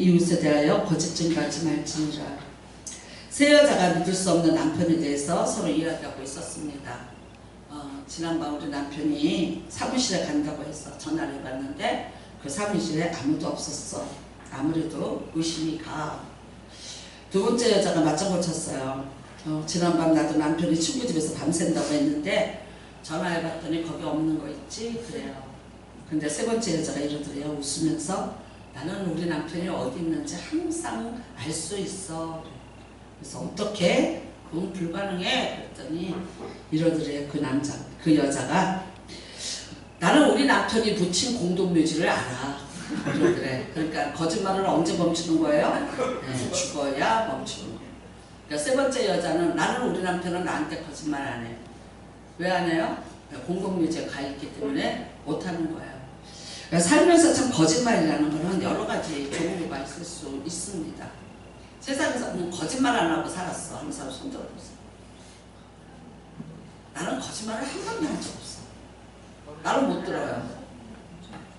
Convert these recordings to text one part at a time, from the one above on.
이웃에 대하여 거짓 증거하지 말지니라. 세 여자가 믿을 수 없는 남편에 대해서 서로 이야기하고 있었습니다. 지난밤 우리 남편이 사무실에 간다고 해서 전화를 해봤는데 그 사무실에 아무도 없었어. 아무래도 의심이 가. 두 번째 여자가 맞장구 쳤어요. 지난밤 나도 남편이 친구 집에서 밤샌다고 했는데 전화해봤더니 거기 없는 거 있지? 그래요. 근데 세 번째 여자가 이러더래요. 웃으면서 나는 우리 남편이 어디 있는지 항상 알 수 있어. 그래서 어떻게? 그건 불가능해. 그랬더니 이러더래요. 그 여자가 나는 우리 남편이 붙인 공동묘지를 알아. 그러더래. 그러니까 거짓말을 언제 멈추는 거예요? 네, 죽어야 멈추는 거예요. 그러니까 세 번째 여자는 나는 우리 남편은 나한테 거짓말 안 해. 왜 안 해요? 공동묘지에 가 있기 때문에 못하는 거예요. 그러니까 살면서 참 거짓말이라는 거는 여러 가지 종류가 있을 수 있습니다. 세상에서는 거짓말 안 하고 살았어. 한 사람 손 들어보세요. 나는 거짓말을 한 번도 한 적 없어. 나는 못 들어요.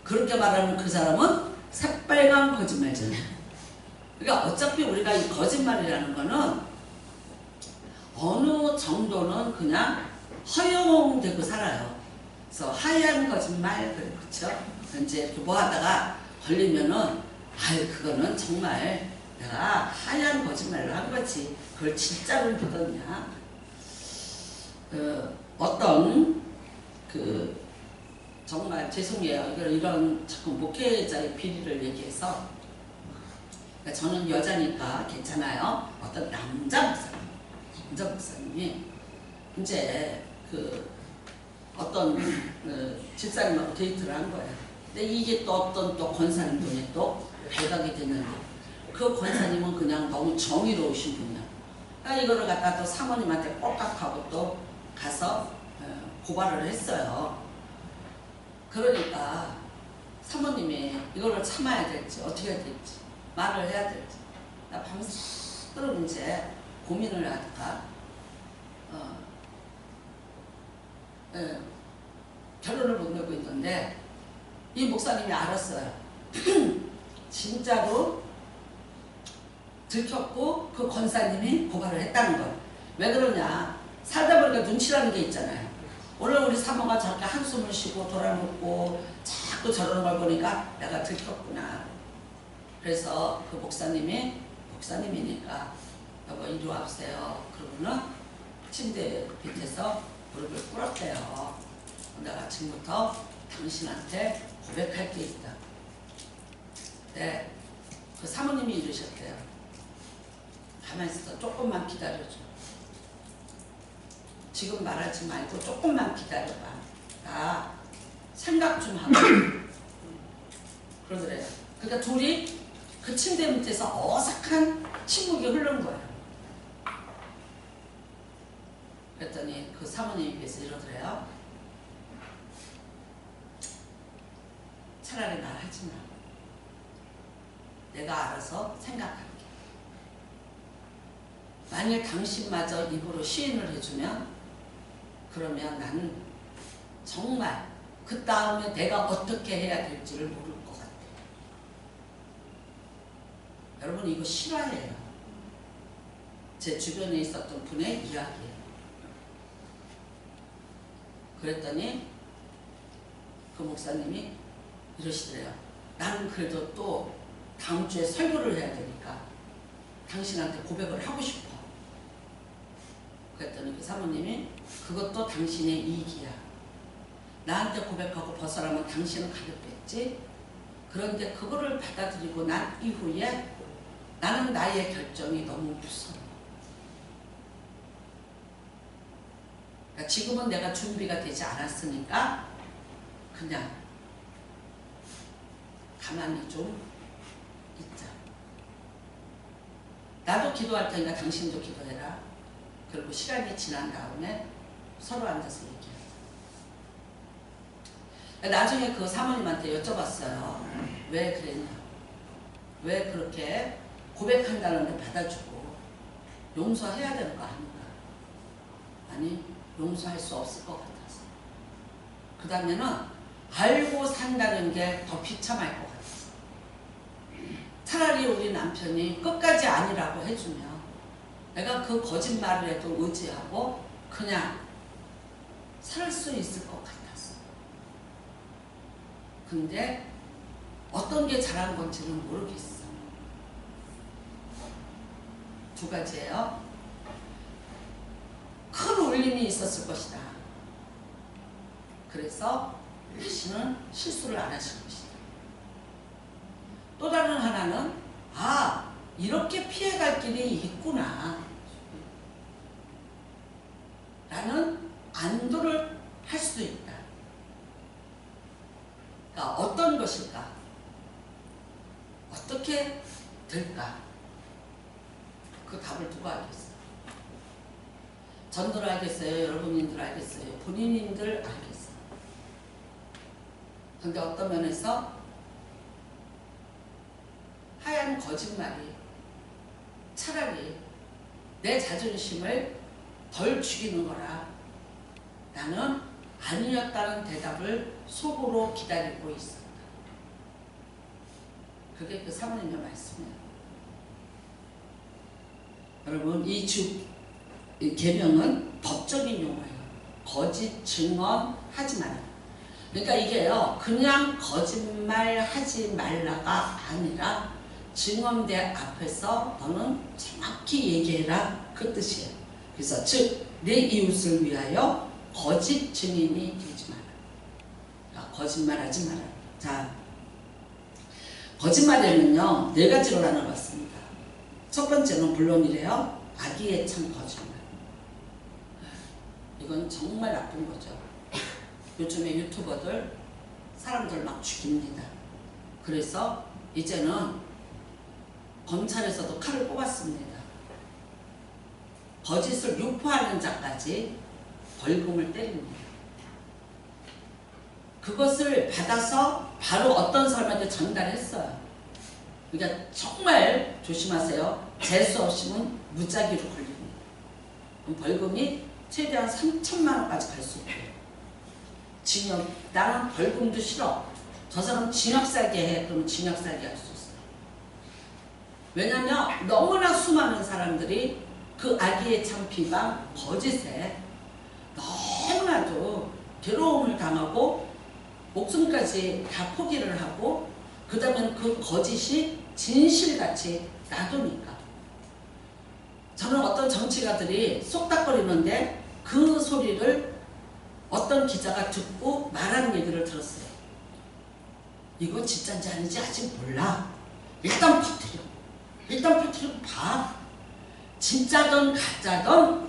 그렇게 말하는 그 사람은 새빨간 거짓말쟁이. 그러니까 어차피 우리가 이 거짓말이라는 거는 어느 정도는 그냥 허용되고 살아요. 그래서 하얀 거짓말, 그렇죠? 이제 이렇게 뭐 하다가 걸리면은, 아유, 그거는 정말 내가 하얀 거짓말을 한 거지. 그걸 진짜로 믿었냐? 어떤, 정말 죄송해요. 이런 자꾸 목회자의 비리를 얘기해서. 그러니까 저는 여자니까 괜찮아요. 어떤 남자 목사님이 이제 어떤 집사님하고 데이트를 한 거예요. 근데 이게 또 어떤 권사님 돈에 또 발각이 됐는데 그 권사님은 그냥 너무 정의로우신 분이야. 그러니까 이거를 갖다 또 사모님한테 꼴깍하고 또 가서 고발을 했어요. 그러니까 사모님이 이거를 참아야 될지 어떻게 해야 될지 말을 해야 될지 나 밤새도록 이제 고민을 하다가 결론을 못 내고 있는데 이 목사님이 알았어요. 진짜로 들켰고 그 권사님이 고발을 했다는 걸. 왜 그러냐? 살다 보니까 눈치라는 게 있잖아요. 오늘 우리 사모가 저렇게 한숨을 쉬고 돌아눕고 자꾸 저러는 걸 보니까 내가 들켰구나. 그래서 그 목사님이니까 여보 이리 와보세요. 그러고는 침대 밑에서 무릎을 꿇었대요. 내가 지금부터 당신한테 고백할 게 있다. 네, 그 사모님이 이러셨대요. 가만히 있어. 조금만 기다려줘. 지금 말하지 말고 조금만 기다려봐. 나 생각 좀 하고. 그러더래요. 그러니까 둘이 그 침대 밑에서 어색한 침묵이 흐르는 거예요. 그랬더니 그 사모님이 그래서 이러더래요. 차라리 말 하지 마. 내가 알아서 생각할게. 만일 당신마저 입으로 시인을 해주면 그러면 나는 정말 그 다음에 내가 어떻게 해야 될지를 모를 것 같아. 여러분 이거 실화예요. 제 주변에 있었던 분의 이야기예요. 그랬더니 그 목사님이 이러시더래요. 나는 그래도 또 다음 주에 설교를 해야 되니까 당신한테 고백을 하고 싶어. 그랬더니 그 사모님이 그것도 당신의 이익이야. 나한테 고백하고 벗어나면 당신은 가볍겠지. 그런데 그거를 받아들이고 난 이후에 나는 나의 결정이 너무 무서워. 그러니까 지금은 내가 준비가 되지 않았으니까 그냥 가만히 좀 있자. 나도 기도할 테니까 당신도 기도해라. 그리고 시간이 지난 다음에 서로 앉아서 얘기하자. 나중에 그 사모님한테 여쭤봤어요. 왜 그랬냐? 왜 그렇게 고백한다는데 받아주고 용서해야 되는 거 아닌가? 아니, 용서할 수 없을 것 같아서. 그 다음에는 알고 산다는 게 더 비참할 것 같아서. 차라리 우리 남편이 끝까지 아니라고 해주면 내가 그 거짓말을 해도 의지하고 그냥 살 수 있을 것 같았어. 근데 어떤 게 잘한 건지는 모르겠어. 두 가지예요. 큰 울림이 있었을 것이다. 그래서 다시는 실수를 안 하실 것이다. 또 다른 하나는 이렇게 피해갈 길이 있구나 라는 안도를 할 수도 있다. 그러니까 어떤 것일까? 어떻게 될까? 그 답을 누가 알겠어요? 전들 알겠어요? 여러분님들 알겠어요? 본인님들 알겠어요? 근데 어떤 면에서 하얀 거짓말이 차라리 내 자존심을 덜 죽이는 거라 나는 아니었다는 대답을 속으로 기다리고 있었다. 그게 그 사모님의 말씀이에요. 여러분 이 계명은 법적인 용어예요. 거짓 증언하지 마라. 그러니까 이게요 그냥 거짓말하지 말라가 아니라 증언대 앞에서 너는 정확히 얘기해라 그 뜻이에요. 그래서 즉 내 이웃을 위하여 거짓 증인이 되지 마라. 거짓말하지 마라. 자, 거짓말에는요 네 가지로 나눠봤습니다. 첫 번째는 물론이래요. 악의에 찬 거짓말. 이건 정말 나쁜 거죠. 요즘에 유튜버들 사람들 막 죽입니다. 그래서 이제는 검찰에서도 칼을 뽑았습니다. 거짓을 유포하는 자까지 벌금을 때립니다. 그것을 받아서 바로 어떤 사람한테 전달했어요. 그러니까 정말 조심하세요. 재수 없이면 무작위로 걸립니다. 그럼 벌금이 최대한 3천만 원까지 갈 수 있고요. 징역, 나는 벌금도 싫어. 저 사람 징역 살게 해. 그러면 징역 살게 할 수 있어요. 왜냐하면 너무나 수많은 사람들이 그 악의에 찬 비방, 거짓에 너무나도 괴로움을 당하고 목숨까지 다 포기를 하고 그 다음에 그 거짓이 진실같이 놔두니까. 저는 어떤 정치가들이 쏙닥거리는데 그 소리를 어떤 기자가 듣고 말하는 얘기를 들었어요. 이거 진짜인지 아닌지 아직 몰라. 일단 퍼뜨려. 일단 퍼뜨리고 봐. 진짜든 가짜든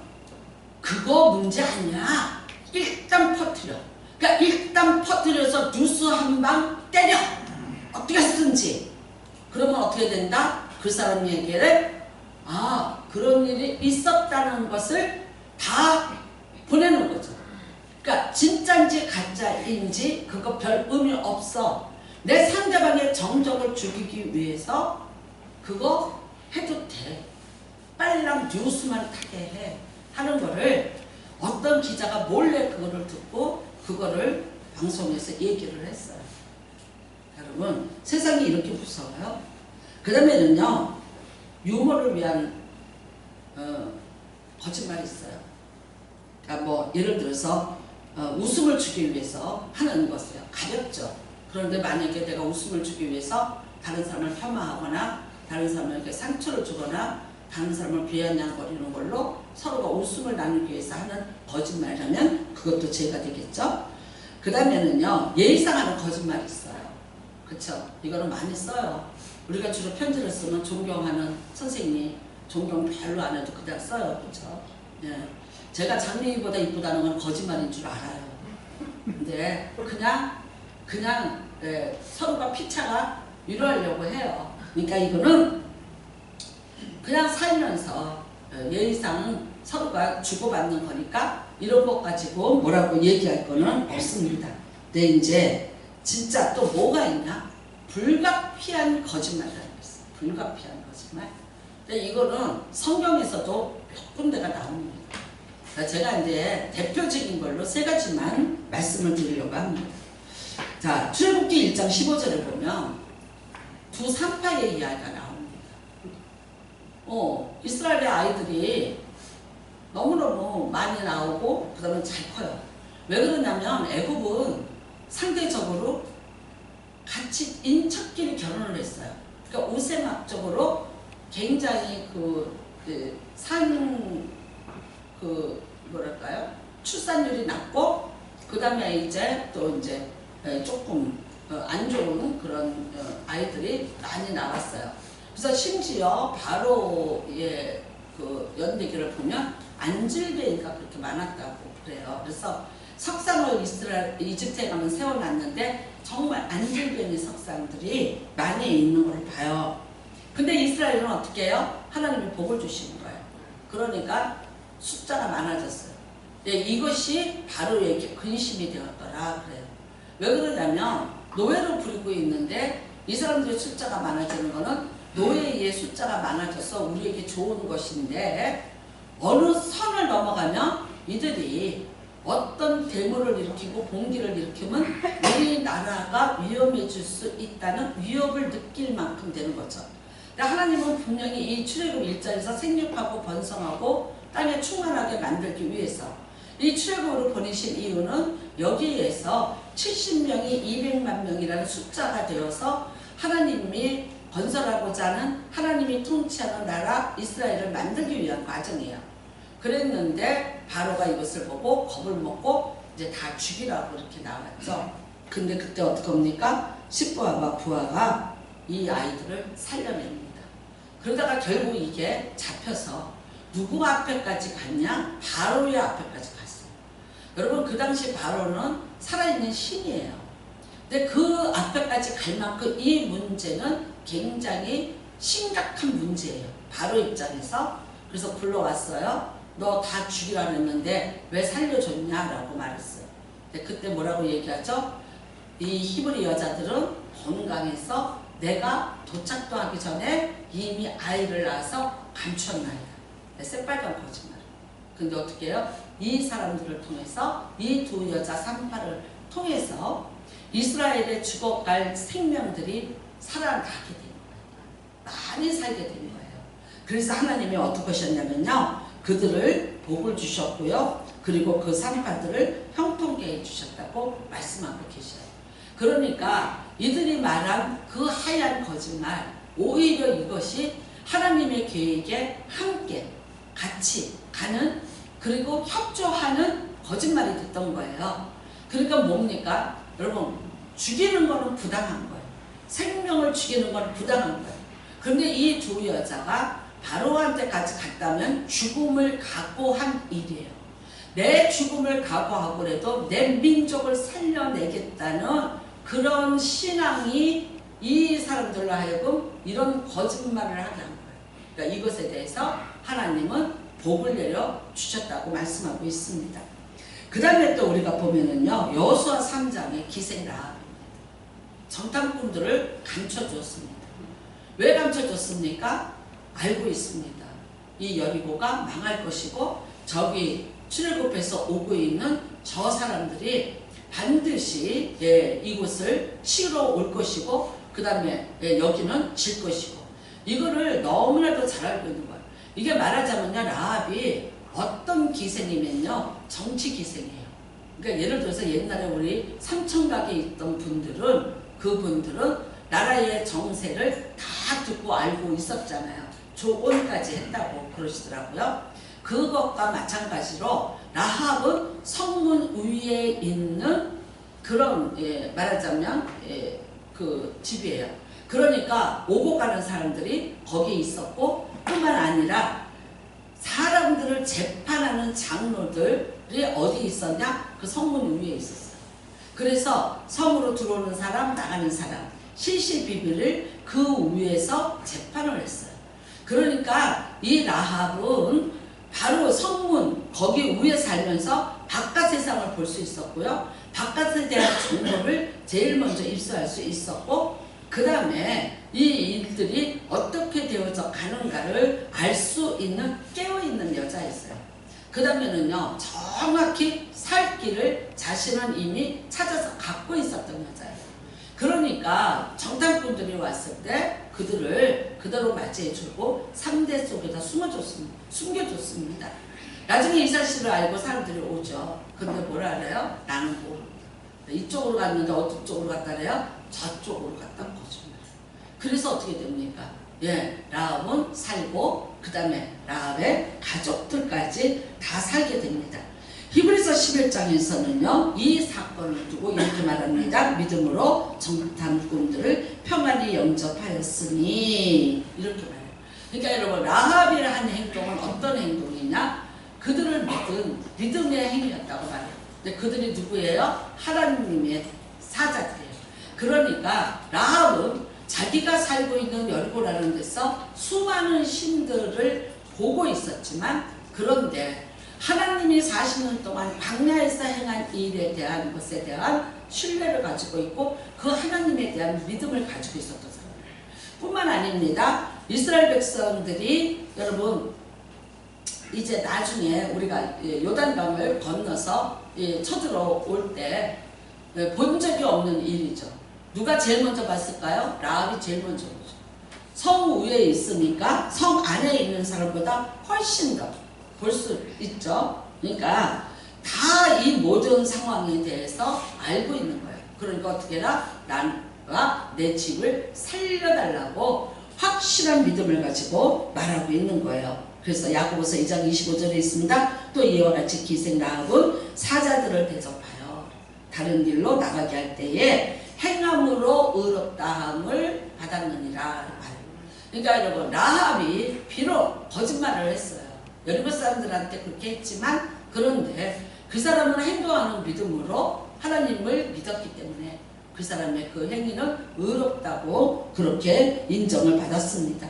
그거 문제 아니야. 일단 퍼뜨려. 그러니까 일단 퍼뜨려서 뉴스 한 방 때려. 어떻게 쓰든지. 그러면 어떻게 된다? 그 사람 얘기를 그런 일이 있었다는 것을 다 보내는 거죠. 그러니까 진짜인지 가짜인지 그거 별 의미 없어. 내 상대방의 정적을 죽이기 위해서 그거 해도 돼. 빨랑 뉴스만 타게 해. 하는 거를 어떤 기자가 몰래 그거를 듣고 그거를 방송에서 얘기를 했어요. 여러분 세상이 이렇게 무서워요. 그 다음에는요 유머를 위한 거짓말이 있어요. 그러니까 뭐 예를 들어서 웃음을 주기 위해서 하는 것이에요. 가볍죠. 그런데 만약에 내가 웃음을 주기 위해서 다른 사람을 폄하하거나 다른 사람에게 상처를 주거나 다른 사람을 비아냥거리는 걸로 서로가 웃음을 나누기 위해서 하는 거짓말이라면 그것도 죄가 되겠죠. 그 다음에는요 예의상 하는 거짓말이 있어요. 그쵸? 이거는 많이 써요. 우리가 주로 편지를 쓰면 존경하는 선생님 존경 별로 안 해도 그냥 써요. 그쵸? 예. 제가 장래희보다 이쁘다는 건 거짓말인 줄 알아요. 근데 그냥 서로가 피차가 위로하려고 해요. 그러니까 이거는 그냥 살면서 예의상 서로가 주고받는 거니까 이런 것 가지고 뭐라고 얘기할 거는 없습니다. 근데 이제 진짜 또 뭐가 있냐? 불가피한 거짓말이라는 게 있어요. 불가피한 거짓말. 근데 이거는 성경에서도 몇 군데가 나옵니다. 제가 이제 대표적인 걸로 세 가지만 말씀을 드리려고 합니다. 자, 출애굽기 1장 15절에 보면 두 산파의 이야기가 나옵니다. 이스라엘의 아이들이 너무너무 많이 나오고 그 다음에 잘 커요. 왜 그러냐면 애굽은 상대적으로 같이 인척끼리 결혼을 했어요. 그러니까 우세막적으로 굉장히 뭐랄까요? 출산율이 낮고 그 다음에 이제 또 이제 조금 안 좋은 그런 아이들이 많이 나왔어요. 그래서 심지어 바로의 그 연대기를 보면 안질배가 그렇게 많았다고 그래요. 그래서 석상을 이집트에 가면 세워놨는데 정말 안질배의 석상들이 많이 있는 걸 봐요. 근데 이스라엘은 어떻게 해요? 하나님이 복을 주시는 거예요. 그러니까 숫자가 많아졌어요. 이것이 바로에게 근심이 되었더라 그래요. 왜 그러냐면 노예로 부리고 있는데 이 사람들의 숫자가 많아지는 거는 노예의 숫자가 많아져서 우리에게 좋은 것인데 어느 선을 넘어가면 이들이 어떤 데모를 일으키고 봉기를 일으키면 우리나라가 위험해질 수 있다는 위협을 느낄 만큼 되는 거죠. 하나님은 분명히 이 출애굽 1장에서 생육하고 번성하고 땅에 충만하게 만들기 위해서 이 출애굽으로 보내신 이유는 여기에서 70명이 200만 명이라는 숫자가 되어서 하나님이 건설하고자 하는 하나님이 통치하는 나라 이스라엘을 만들기 위한 과정이에요. 그랬는데 바로가 이것을 보고 겁을 먹고 이제 다 죽이라고 이렇게 나왔죠. 근데 그때 어떻게 합니까? 십부아와 부하가 이 아이들을 살려냅니다. 그러다가 결국 이게 잡혀서 누구 앞에까지 갔냐? 바로의 앞에까지 갔어요. 여러분 그 당시 바로는 살아있는 신이에요. 근데 그 앞에까지 갈 만큼 이 문제는 굉장히 심각한 문제예요. 바로 입장에서. 그래서 불러왔어요. 너 다 죽이라 했는데 왜 살려줬냐라고 말했어요. 근데 그때 뭐라고 얘기하죠? 이 히브리 여자들은 건강해서 내가 도착도 하기 전에 이미 아이를 낳아서 감추었나이다. 새빨간 거짓말. 근데 어떻게 해요? 이 사람들을 통해서 이 두 여자 산파를 통해서 이스라엘의 죽어갈 생명들이 살아나게 된 거예요. 많이 살게 된 거예요. 그래서 하나님이 어떻게 하셨냐면요. 그들을 복을 주셨고요. 그리고 그 산파들을 형통케 해주셨다고 말씀하고 계셔요. 그러니까 이들이 말한 그 하얀 거짓말, 오히려 이것이 하나님의 계획에 함께 같이 가는 그리고 협조하는 거짓말이 됐던 거예요. 그러니까 뭡니까? 여러분 죽이는 거는 부당한 거예요. 생명을 죽이는 건 부당한 거예요. 그런데 이 두 여자가 바로한테까지 갔다면 죽음을 각오한 일이에요. 내 죽음을 각오하고 그래도 내 민족을 살려내겠다는 그런 신앙이 이 사람들로 하여금 이런 거짓말을 하게 한 거예요. 그러니까 이것에 대해서 하나님은 복을 내려 주셨다고 말씀하고 있습니다. 그 다음에 또 우리가 보면은요, 여호수아 3장의 기생라 정탐꾼들을 감춰줬습니다. 왜 감춰줬습니까? 알고 있습니다. 이 여리고가 망할 것이고 저기 출애굽해서 오고 있는 저 사람들이 반드시 이곳을 치러 올 것이고 그 다음에 여기는 질 것이고 이거를 너무나도 잘 알고 있는 거예요. 이게 말하자면요, 라합이 어떤 기생이면요, 정치 기생이에요. 그러니까 예를 들어서 옛날에 우리 삼천각에 있던 분들은 그분들은 나라의 정세를 다 듣고 알고 있었잖아요. 조언까지 했다고 그러시더라고요. 그것과 마찬가지로 라합은 성문 위에 있는 그런 말하자면 그 집이에요. 그러니까 오고 가는 사람들이 거기에 있었고 뿐만 아니라 사람들을 재판하는 장로들이 어디 있었냐? 그 성문 위에 있었어요. 그래서 성으로 들어오는 사람, 나가는 사람 실시비비를 그 위에서 재판을 했어요. 그러니까 이 라합은 바로 성문 거기 위에 살면서 바깥 세상을 볼 수 있었고요. 바깥에 대한 정보를 제일 먼저 입수할 수 있었고 그 다음에 이 일들이 어떻게 되어져 가는가를 알 수 있는 깨어있는 여자였어요. 그 다음에는요, 정확히 살 길을 자신은 이미 찾아서 갖고 있었던 여자예요. 그러니까 정탐꾼들이 왔을 때 제주고 3대 속에다 숨겨줬습니다. 나중에 이 사실을 알고 사람들이 오죠. 근데 뭘 알아요? 나는 모르고 이쪽으로 갔는데 어떤 쪽으로 갔다래요? 저쪽으로 갔다는 거죠. 그래서 어떻게 됩니까? 예, 라합은 살고 그 다음에 라합의 가족들까지 다 살게 됩니다. 히브리서 11장에서는요 이 사건을 두고 이렇게 말합니다. 믿음으로 정탐 꿈들을 평안히 영접하였으니 이렇게 말해요. 그러니까 여러분 라합이 한 행동은 어떤 행동이냐? 그들을 믿은 믿음의 행위였다고 말해요. 근데 그들이 누구예요? 하나님의 사자들이에요. 그러니까 라합은 자기가 살고 있는 여리고라는 데서 수많은 신들을 보고 있었지만 그런데 하나님이 40년 동안 광야에서 행한 일에 대한 것에 대한 신뢰를 가지고 있고 그 하나님에 대한 믿음을 가지고 있었던 사람이에요. 뿐만 아닙니다. 이스라엘 백성들이 여러분 이제 나중에 우리가 요단강을 건너서 쳐들어올 때 본 적이 없는 일이죠. 누가 제일 먼저 봤을까요? 라합이 제일 먼저 보죠. 성 위에 있으니까 성 안에 있는 사람보다 훨씬 더 볼 수 있죠. 그러니까 다 이 모든 상황에 대해서 알고 있는 거예요. 그러니까 어떻게 해라? 나와 내 집을 살려달라고 확실한 믿음을 가지고 말하고 있는 거예요. 그래서 야고보서 2장 25절에 있습니다. 또 이와 같이 기생 라합은 사자들을 대접하여 다른 길로 나가게 할 때에 행함으로 의롭다함을 받았느니라. 그러니까 여러분 라합이 비록 거짓말을 했어요. 여리고 사람들한테 그렇게 했지만 그런데 그 사람은 행동하는 믿음으로 하나님을 믿었기 때문에 그 사람의 그 행위는 의롭다고 그렇게 인정을 받았습니다.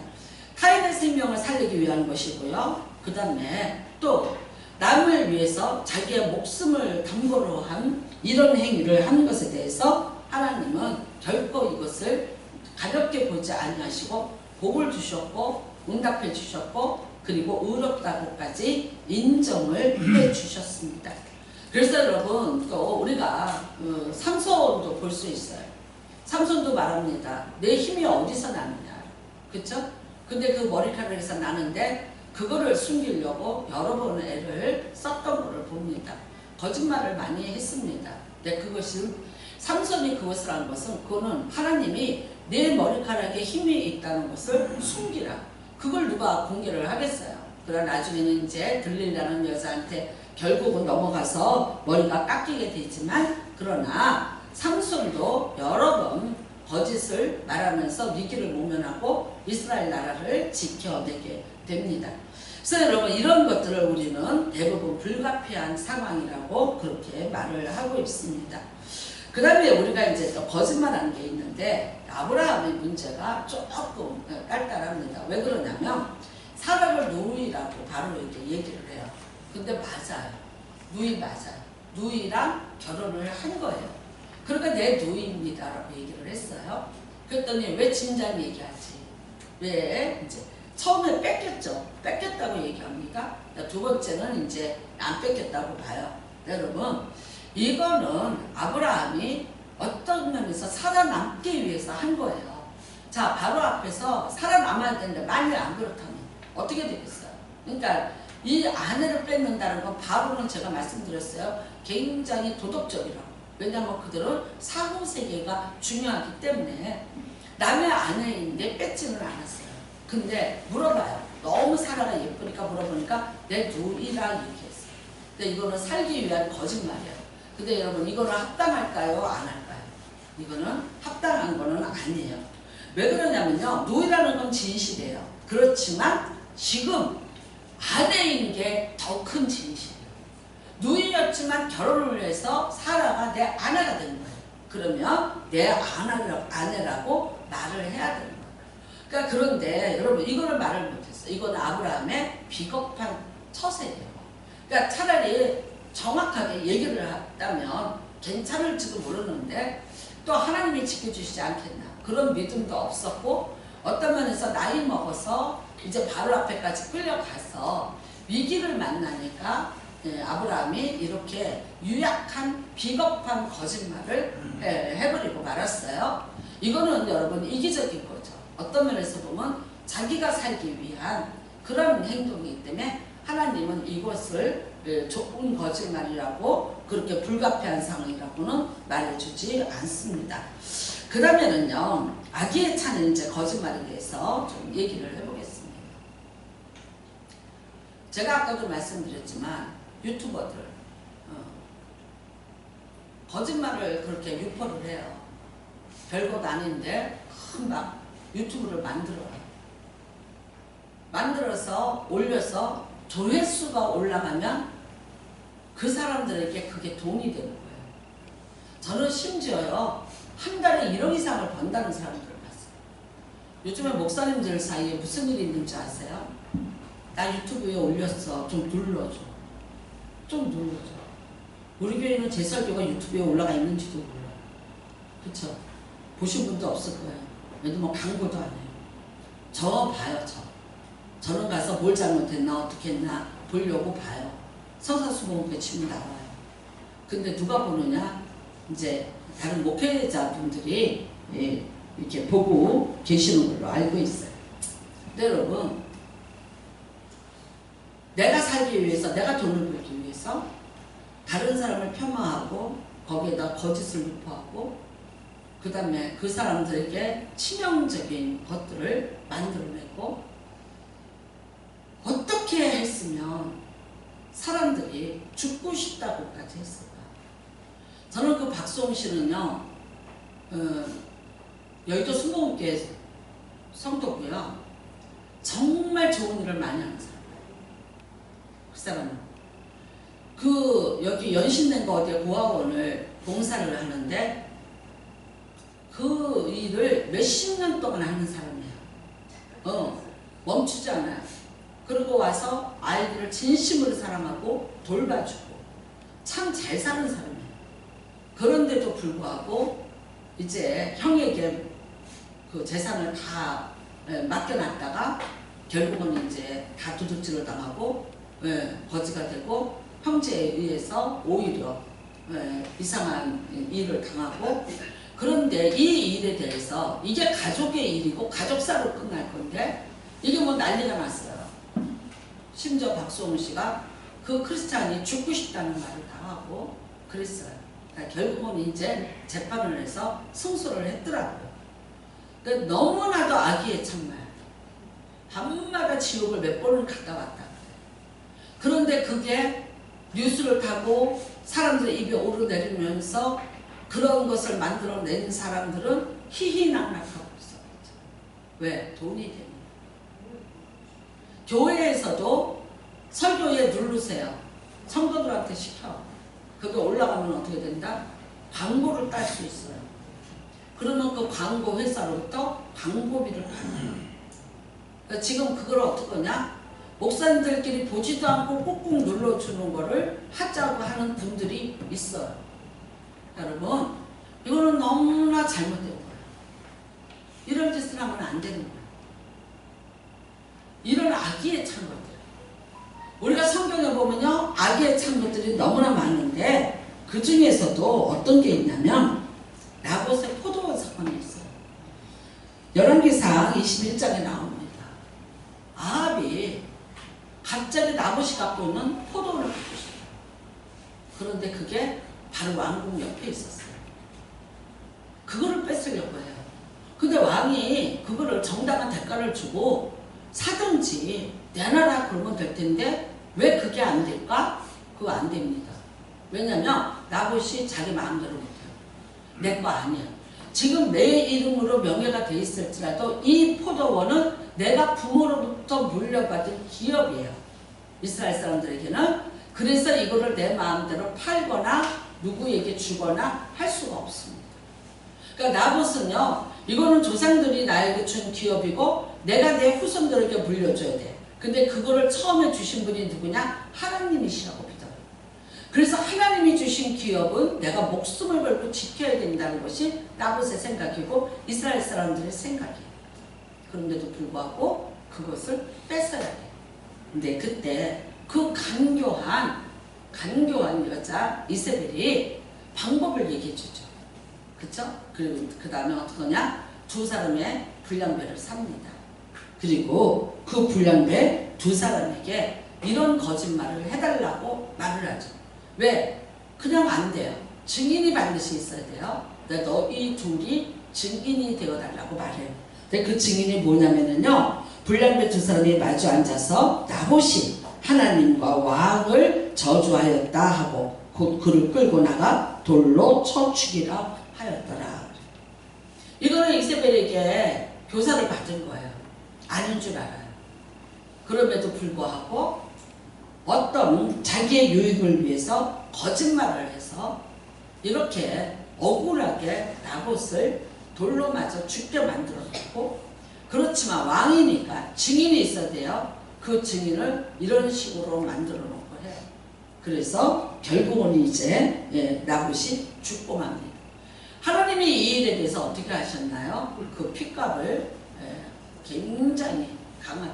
타인의 생명을 살리기 위한 것이고요. 그 다음에 또 남을 위해서 자기의 목숨을 담보로 한 이런 행위를 하는 것에 대해서 하나님은 결코 이것을 가볍게 보지 아니하시고 복을 주셨고 응답해 주셨고 그리고 의롭다고까지 인정을 해 주셨습니다. 그래서 여러분 또 우리가 삼손도 볼 수 있어요. 삼손도 말합니다. 내 힘이 어디서 나느냐. 그쵸? 근데 그 머리카락에서 나는데 그거를 숨기려고 여러 번 애를 썼던 것을 봅니다. 거짓말을 많이 했습니다. 근데 그것이 삼손이 그것을 한 것은 그거는 하나님이 내 머리카락에 힘이 있다는 것을 숨기라. 그걸 누가 공개를 하겠어요. 그러나 나중에는 이제 들릴라는 여자한테 결국은 넘어가서 머리가 깎이게 되지만 그러나 삼손도 여러 번 거짓을 말하면서 위기를 모면하고 이스라엘 나라를 지켜내게 됩니다. 그래서 여러분 이런 것들을 우리는 대부분 불가피한 상황이라고 그렇게 말을 하고 있습니다. 그 다음에 우리가 이제 또 거짓말하는 게 있는데 아브라함의 문제가 조금 깔깔합니다. 왜 그러냐면 사람을 누이라고 바로 이렇게 얘기를 해요. 근데 맞아요. 누이 맞아요. 누이랑 결혼을 한 거예요. 그러니까 내 누이입니다 라고 얘기를 했어요. 그랬더니 왜 진작 얘기하지? 왜 이제 처음에 뺏겼죠. 뺏겼다고 얘기합니다. 두 번째는 이제 안 뺏겼다고 봐요. 여러분 이거는 아브라함이 어떤 면에서 살아남기 위해서 한 거예요. 자 바로 앞에서 살아남아야 되는데 만약 안 그렇다면 어떻게 되겠어요? 그러니까 이 아내를 뺏는다는 건 바로는 제가 말씀드렸어요. 굉장히 도덕적이라고. 왜냐하면 그들은 사후세계가 중요하기 때문에 남의 아내인데 뺏지는 않았어요. 근데 물어봐요. 너무 사라가 예쁘니까 물어보니까 내 누이랑 얘기했어요. 근데 이거는 살기 위한 거짓말이에요. 근데 여러분 이거는 합당할까요? 안 할까요? 이거는 합당한 거는 아니에요. 왜 그러냐면요. 누이라는 건 진실이에요. 그렇지만 지금 아내인 게 더 큰 진실이에요. 누이였지만 결혼을 해서 사라가 내 아내가 된 거예요. 그러면 내 아내라고 말을 해야 되는 거예요. 그러니까 그런데 여러분 이거를 말을 못했어요. 이건 아브라함의 비겁한 처세예요. 그러니까 차라리 정확하게 얘기를 했다면 괜찮을지도 모르는데 또 하나님이 지켜주시지 않겠나. 그런 믿음도 없었고 어떤 면에서 나이 먹어서 이제 바로 앞에까지 끌려가서 위기를 만나니까 아브라함이 이렇게 유약한 비겁한 거짓말을 해버리고 말았어요. 이거는 여러분 이기적인 거죠. 어떤 면에서 보면 자기가 살기 위한 그런 행동이기 때문에 하나님은 이것을 좋은 거짓말이라고 그렇게 불가피한 상황이라고는 말해주지 않습니다. 그 다음에는요, 악의에 차는 이제 거짓말에 대해서 좀 얘기를 해보겠습니다. 제가 아까도 말씀드렸지만 유튜버들 거짓말을 그렇게 유포를 해요. 별것 아닌데 막 유튜브를 만들어서 올려서 조회수가 올라가면 그 사람들에게 그게 돈이 되는 거예요. 저는 심지어요, 한 달에 1억 이상을 번다는 사람들을 봤어요. 요즘에 목사님들 사이에 무슨 일이 있는지 아세요? 나 유튜브에 올렸어. 좀 눌러줘. 우리 교회는 제 설교가 유튜브에 올라가 있는지도 몰라요. 그쵸? 보신 분도 없을 거예요. 왜냐면 광고도 안 해요. 저 봐요, 저는 가서 뭘 잘못했나, 어떻게 했나 보려고 봐요. 성사수봉부에 치면 나와요. 근데 누가 보느냐? 이제 다른 목회자분들이 이렇게 보고 계시는 걸로 알고 있어요. 근데 여러분, 내가 살기 위해서, 내가 돈을 벌기 위해서 다른 사람을 폄하하고 거기에다 거짓을 유포하고 그 다음에 그 사람들에게 치명적인 것들을 만들어내고 어떻게 했으면 사람들이 죽고 싶다고까지 했을까? 저는 그 박수홍 씨는요, 여의도 순복음교회 성도고요. 정말 좋은 일을 많이 하는 사람이에요. 그 사람은. 여기 연신된 거 어디에 고아원을 봉사를 하는데 그 일을 몇십 년 동안 하는 사람이에요. 멈추지 않아요. 그리고 와서 아이들을 진심으로 사랑하고 돌봐주고 참 잘 사는 사람이에요. 그런데도 불구하고 이제 형에게 그 재산을 다 맡겨놨다가 결국은 이제 다 도둑질을 당하고 거지가 되고 형제에 의해서 오히려 이상한 일을 당하고, 그런데 이 일에 대해서 이게 가족의 일이고 가족사로 끝날 건데 이게 뭐 난리가 났어요. 심지어 박수홍 씨가 그 크리스찬이 죽고 싶다는 말을 당하고 그랬어요. 그러니까 결국은 이제 재판을 해서 승소를 했더라고요. 그러니까 너무나도 악의의 참말. 밤마다 지옥을 몇 번을 갔다 왔다. 그런데 그게 뉴스를 타고 사람들의 입에 오르내리면서 그런 것을 만들어낸 사람들은 희희낙낙하고 있었겠죠. 왜? 돈이 되니. 교회에서도 설교에 누르세요. 성도들한테 시켜. 그게 올라가면 어떻게 된다? 광고를 딸 수 있어요. 그러면 그 광고 회사로부터 광고비를 받아요. 그러니까 지금 그걸 어떻게 하냐? 목사님들끼리 보지도 않고 꾹꾹 눌러주는 거를 하자고 하는 분들이 있어요. 여러분, 이거는 너무나 잘못된 거예요. 이런 짓을 하면 안 되는 거예요. 이런 악의에 찬 것들. 우리가 성경에 보면요, 악의에 찬 것들이 너무나 많은데 그 중에서도 어떤 게 있냐면 나봇의 포도원 사건이 있어요. 열왕기상 21장에 나옵니다. 아합이 갑자기 나봇이 갖고 있는 포도원을 갖고 싶어요. 그런데 그게 바로 왕궁 옆에 있었어요. 그거를 뺏으려고 해요. 근데 왕이 그거를 정당한 대가를 주고 사든지 내놔라 그러면 될 텐데 왜 그게 안 될까? 그거 안 됩니다. 왜냐면 나봇이 자기 마음대로 못해요. 내 거 아니야. 지금 내 이름으로 명예가 돼 있을지라도 이 포도원은 내가 부모로부터 물려받은 기업이에요. 이스라엘 사람들에게는. 그래서 이거를 내 마음대로 팔거나 누구에게 주거나 할 수가 없습니다. 그러니까 나봇은요, 이거는 조상들이 나에게 준 기업이고 내가 내 후손들에게 물려줘야 돼. 근데 그거를 처음에 주신 분이 누구냐? 하나님이시라고 믿어요. 그래서 하나님이 주신 기업은 내가 목숨을 걸고 지켜야 된다는 것이 나봇의 생각이고 이스라엘 사람들의 생각이에요. 그런데도 불구하고 그것을 뺏어야 돼요. 근데 그때 그 간교한 여자 이세벨이 방법을 얘기해 주죠. 그쵸? 그리고 그 다음에 어떻게 하냐? 두 사람의 분량배를 삽니다. 그리고 그 불량배 두 사람에게 이런 거짓말을 해달라고 말을 하죠. 왜? 그냥 안 돼요. 증인이 반드시 있어야 돼요. 너희 둘이 증인이 되어달라고 말해요. 근데 그 증인이 뭐냐면요, 불량배 두 사람이 마주 앉아서 나봇이 하나님과 왕을 저주하였다 하고 곧 그를 끌고 나가 돌로 쳐 죽이라 하였더라. 이거는 이세벨에게 교사를 받은 거예요. 아닌 줄 알아요. 그럼에도 불구하고 어떤 자기의 유익을 위해서 거짓말을 해서 이렇게 억울하게 나봇을 돌로 맞아 죽게 만들어 놓고, 그렇지만 왕이니까 증인이 있어야 돼요. 그 증인을 이런 식으로 만들어 놓고 해요. 그래서 결국은 이제 나봇이 죽고 맙니다. 하나님이 이 일에 대해서 어떻게 하셨나요? 그 핏값을 굉장히 강하게.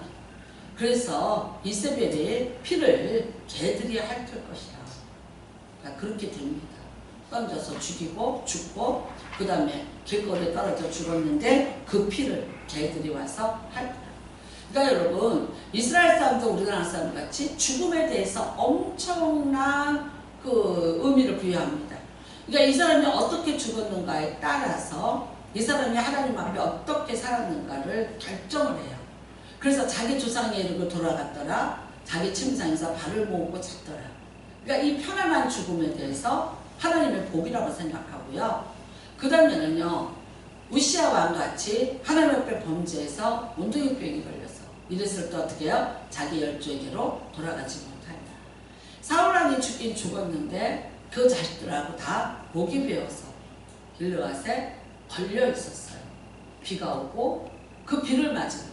그래서 이세벨의 피를 개들이 핥을 것이다. 그러니까 그렇게 됩니다. 던져서 죽이고 죽고 그 다음에 길거리에 떨어져 죽었는데 그 피를 개들이 와서 핥더라. 그러니까 여러분, 이스라엘 사람도 우리나라 사람 같이 죽음에 대해서 엄청난 그 의미를 부여합니다. 그러니까 이 사람이 어떻게 죽었는가에 따라서 이 사람이 하나님 앞에 어떻게 살았는가를 결정을 해요. 그래서 자기 조상의 이름으로 돌아갔더라, 자기 침상에서 발을 모으고 잤더라. 그러니까 이 편안한 죽음에 대해서 하나님의 복이라고 생각하고요. 그 다음에는요, 우시아 왕같이 하나님 앞에 범죄해서 운동병이 걸려서 이랬을 때 어떻게 해요? 자기 열조에게로 돌아가지 못한다. 사울 왕이 죽긴 죽었는데 그 자식들하고 다 목이 베어서 길르앗에 걸려 있었어요. 비가 오고 그 비를 맞으면서.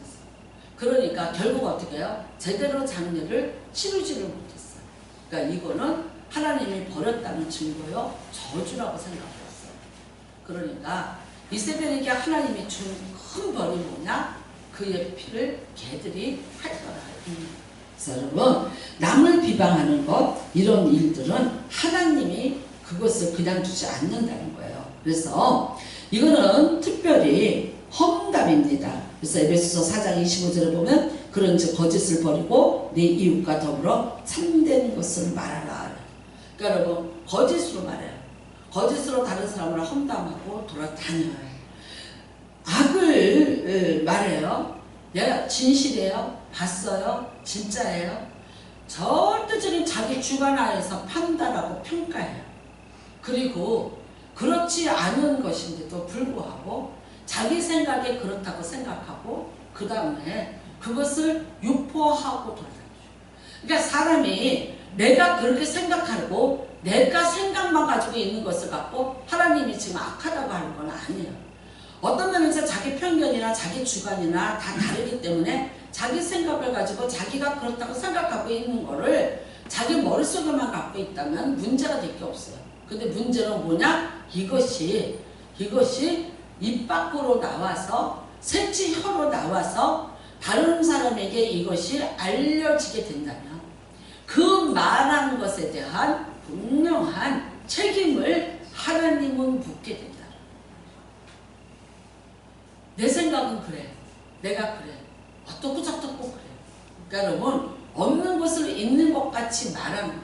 그러니까 결국 어떻게 해요? 제대로 장례를 치르지를 못했어요. 그러니까 이거는 하나님이 버렸다는 증거요, 저주라고 생각했어요. 그러니까 이세벨에게 하나님이 준 큰 벌이 뭐냐? 그의 피를 개들이 핥더라. 그래서 여러분, 남을 비방하는 것, 이런 일들은 하나님이 그것을 그냥 두지 않는다는 거예요. 그래서 이거는 특별히 험담입니다. 그래서 에베소서 4장 25절에 보면 그런즉 거짓을 버리고 네 이웃과 더불어 참된 것을 말하라. 그러니까 여러분, 거짓으로 말해요. 거짓으로 다른 사람을 험담하고 돌아다녀요. 악을 말해요. 내가 진실이에요? 봤어요? 진짜예요? 절대적인 자기 주관하에서 판단하고 평가해요. 그리고 그렇지 않은 것인데도 불구하고 자기 생각에 그렇다고 생각하고 그 다음에 그것을 유포하고 돌아다니죠. 그러니까 사람이 내가 그렇게 생각하고 내가 생각만 가지고 있는 것을 갖고 하나님이 지금 악하다고 하는 건 아니에요. 어떤 면에서 자기 편견이나 자기 주관이나 다 다르기 때문에 자기 생각을 가지고 자기가 그렇다고 생각하고 있는 거를 자기 머릿속에만 갖고 있다면 문제가 될 게 없어요. 근데 문제는 뭐냐? 이것이 입 밖으로 나와서 새치 혀로 나와서 다른 사람에게 이것이 알려지게 된다면 그 말하는 것에 대한 분명한 책임을 하나님은 묻게 된다. 내 생각은 그래. 내가 그래. 어떻고 저떻고 그래. 그러니까 여러분, 없는 것을 있는 것 같이 말하는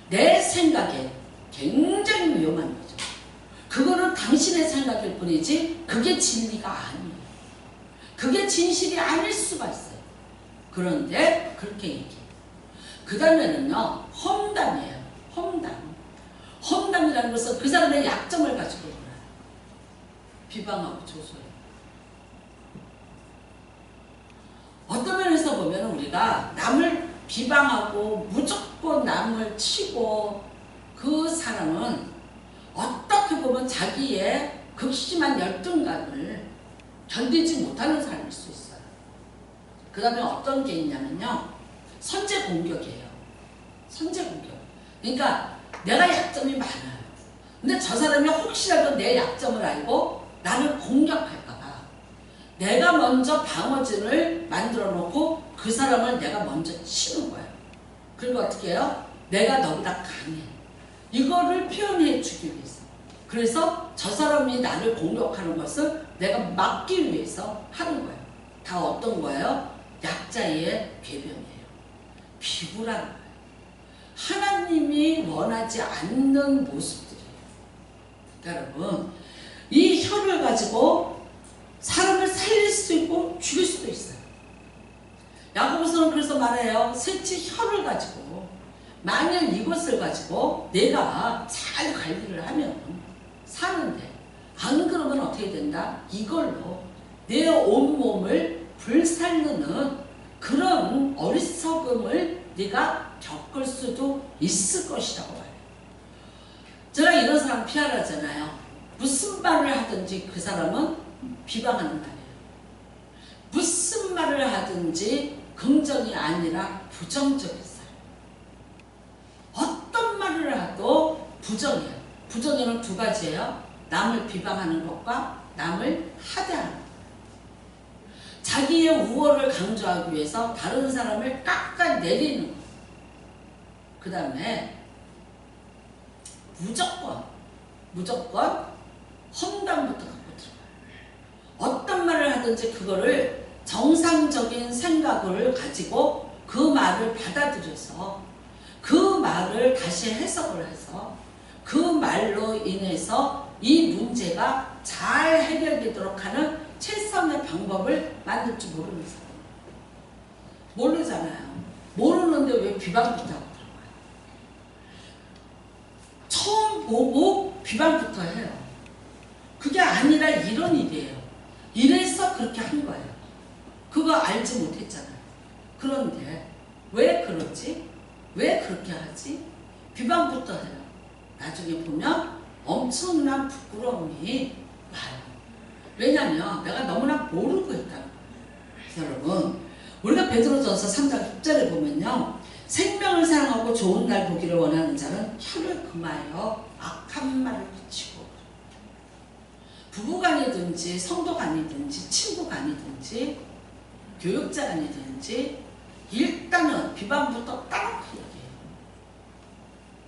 내 생각에 굉장히 위험한 거죠. 그거는 당신의 생각일 뿐이지 그게 진리가 아니에요. 그게 진실이 아닐 수가 있어요. 그런데 그렇게 얘기해요. 그 다음에는요, 험담이에요. 험담이라는 것은 그 사람의 약점을 가지고 놀아요. 비방하고 조소해요. 어떤 면에서 보면 우리가 남을 비방하고 무조건 남을 치고 그 사람은 어떻게 보면 자기의 극심한 열등감을 견디지 못하는 사람일 수 있어요. 그 다음에 어떤 게 있냐면요, 선제 공격이에요. 선제 공격. 그러니까 내가 약점이 많아요. 근데 저 사람이 혹시라도 내 약점을 알고 나를 공격할까봐 내가 먼저 방어진을 만들어 놓고 그 사람을 내가 먼저 치는 거예요. 그리고 어떻게 해요? 내가 너보다 강해. 이거를 표현해 주기 위해서. 그래서 저 사람이 나를 공격하는 것을 내가 막기 위해서 하는 거예요. 다 어떤 거예요? 약자의 궤변이에요. 비굴한 거예요. 하나님이 원하지 않는 모습들이에요. 그러니까 여러분, 이 혀를 가지고 사람을 살릴 수 있고 죽일 수도 있어요. 야고보서는 그래서 말해요. 셋째 혀를 가지고 만약 이것을 가지고 내가 잘 관리를 하면 사는데, 안 그러면 어떻게 된다? 이걸로 내 온몸을 불살르는 그런 어리석음을 네가 겪을 수도 있을 것이라고 말해요. 제가 이런 사람 피하라잖아요. 무슨 말을 하든지 그 사람은 비방하는 말이에요. 무슨 말을 하든지 긍정이 아니라 부정적인 사람. 어떤 말을 해도 부정이에요. 부정에는 두 가지예요. 남을 비방하는 것과 남을 하대하는 것. 자기의 우월을 강조하기 위해서 다른 사람을 깎아내리는 것. 그 다음에 무조건 험담부터 갖고 들어가요. 어떤 말을 하든지 그거를 정상적인 생각을 가지고 그 말을 받아들여서 그 말을 다시 해석을 해서 그 말로 인해서 이 문제가 잘 해결되도록 하는 최선의 방법을 만들 줄 모르는 사람. 모르잖아요. 모르는데 왜 비방부터 하고 들어가요? 처음 보고 비방부터 해요. 그게 아니라 이런 일이에요. 이래서 그렇게 한 거예요. 그거 알지 못했잖아요. 그런데 왜 그러지? 왜 그렇게 하지? 비방부터 해요. 나중에 보면 엄청난 부끄러움이 와요. 왜냐하면 내가 너무나 모르고 있다는 거예요. 여러분, 우리가 베드로전서 3장 10절에 보면요, 생명을 사랑하고 좋은 날 보기를 원하는 자는 혀를 금하여 악한 말을 그치고, 부부간이든지 성도간이든지 친구간이든지 교육자간이든지 일단은 비방부터 따놓고 얘기해요.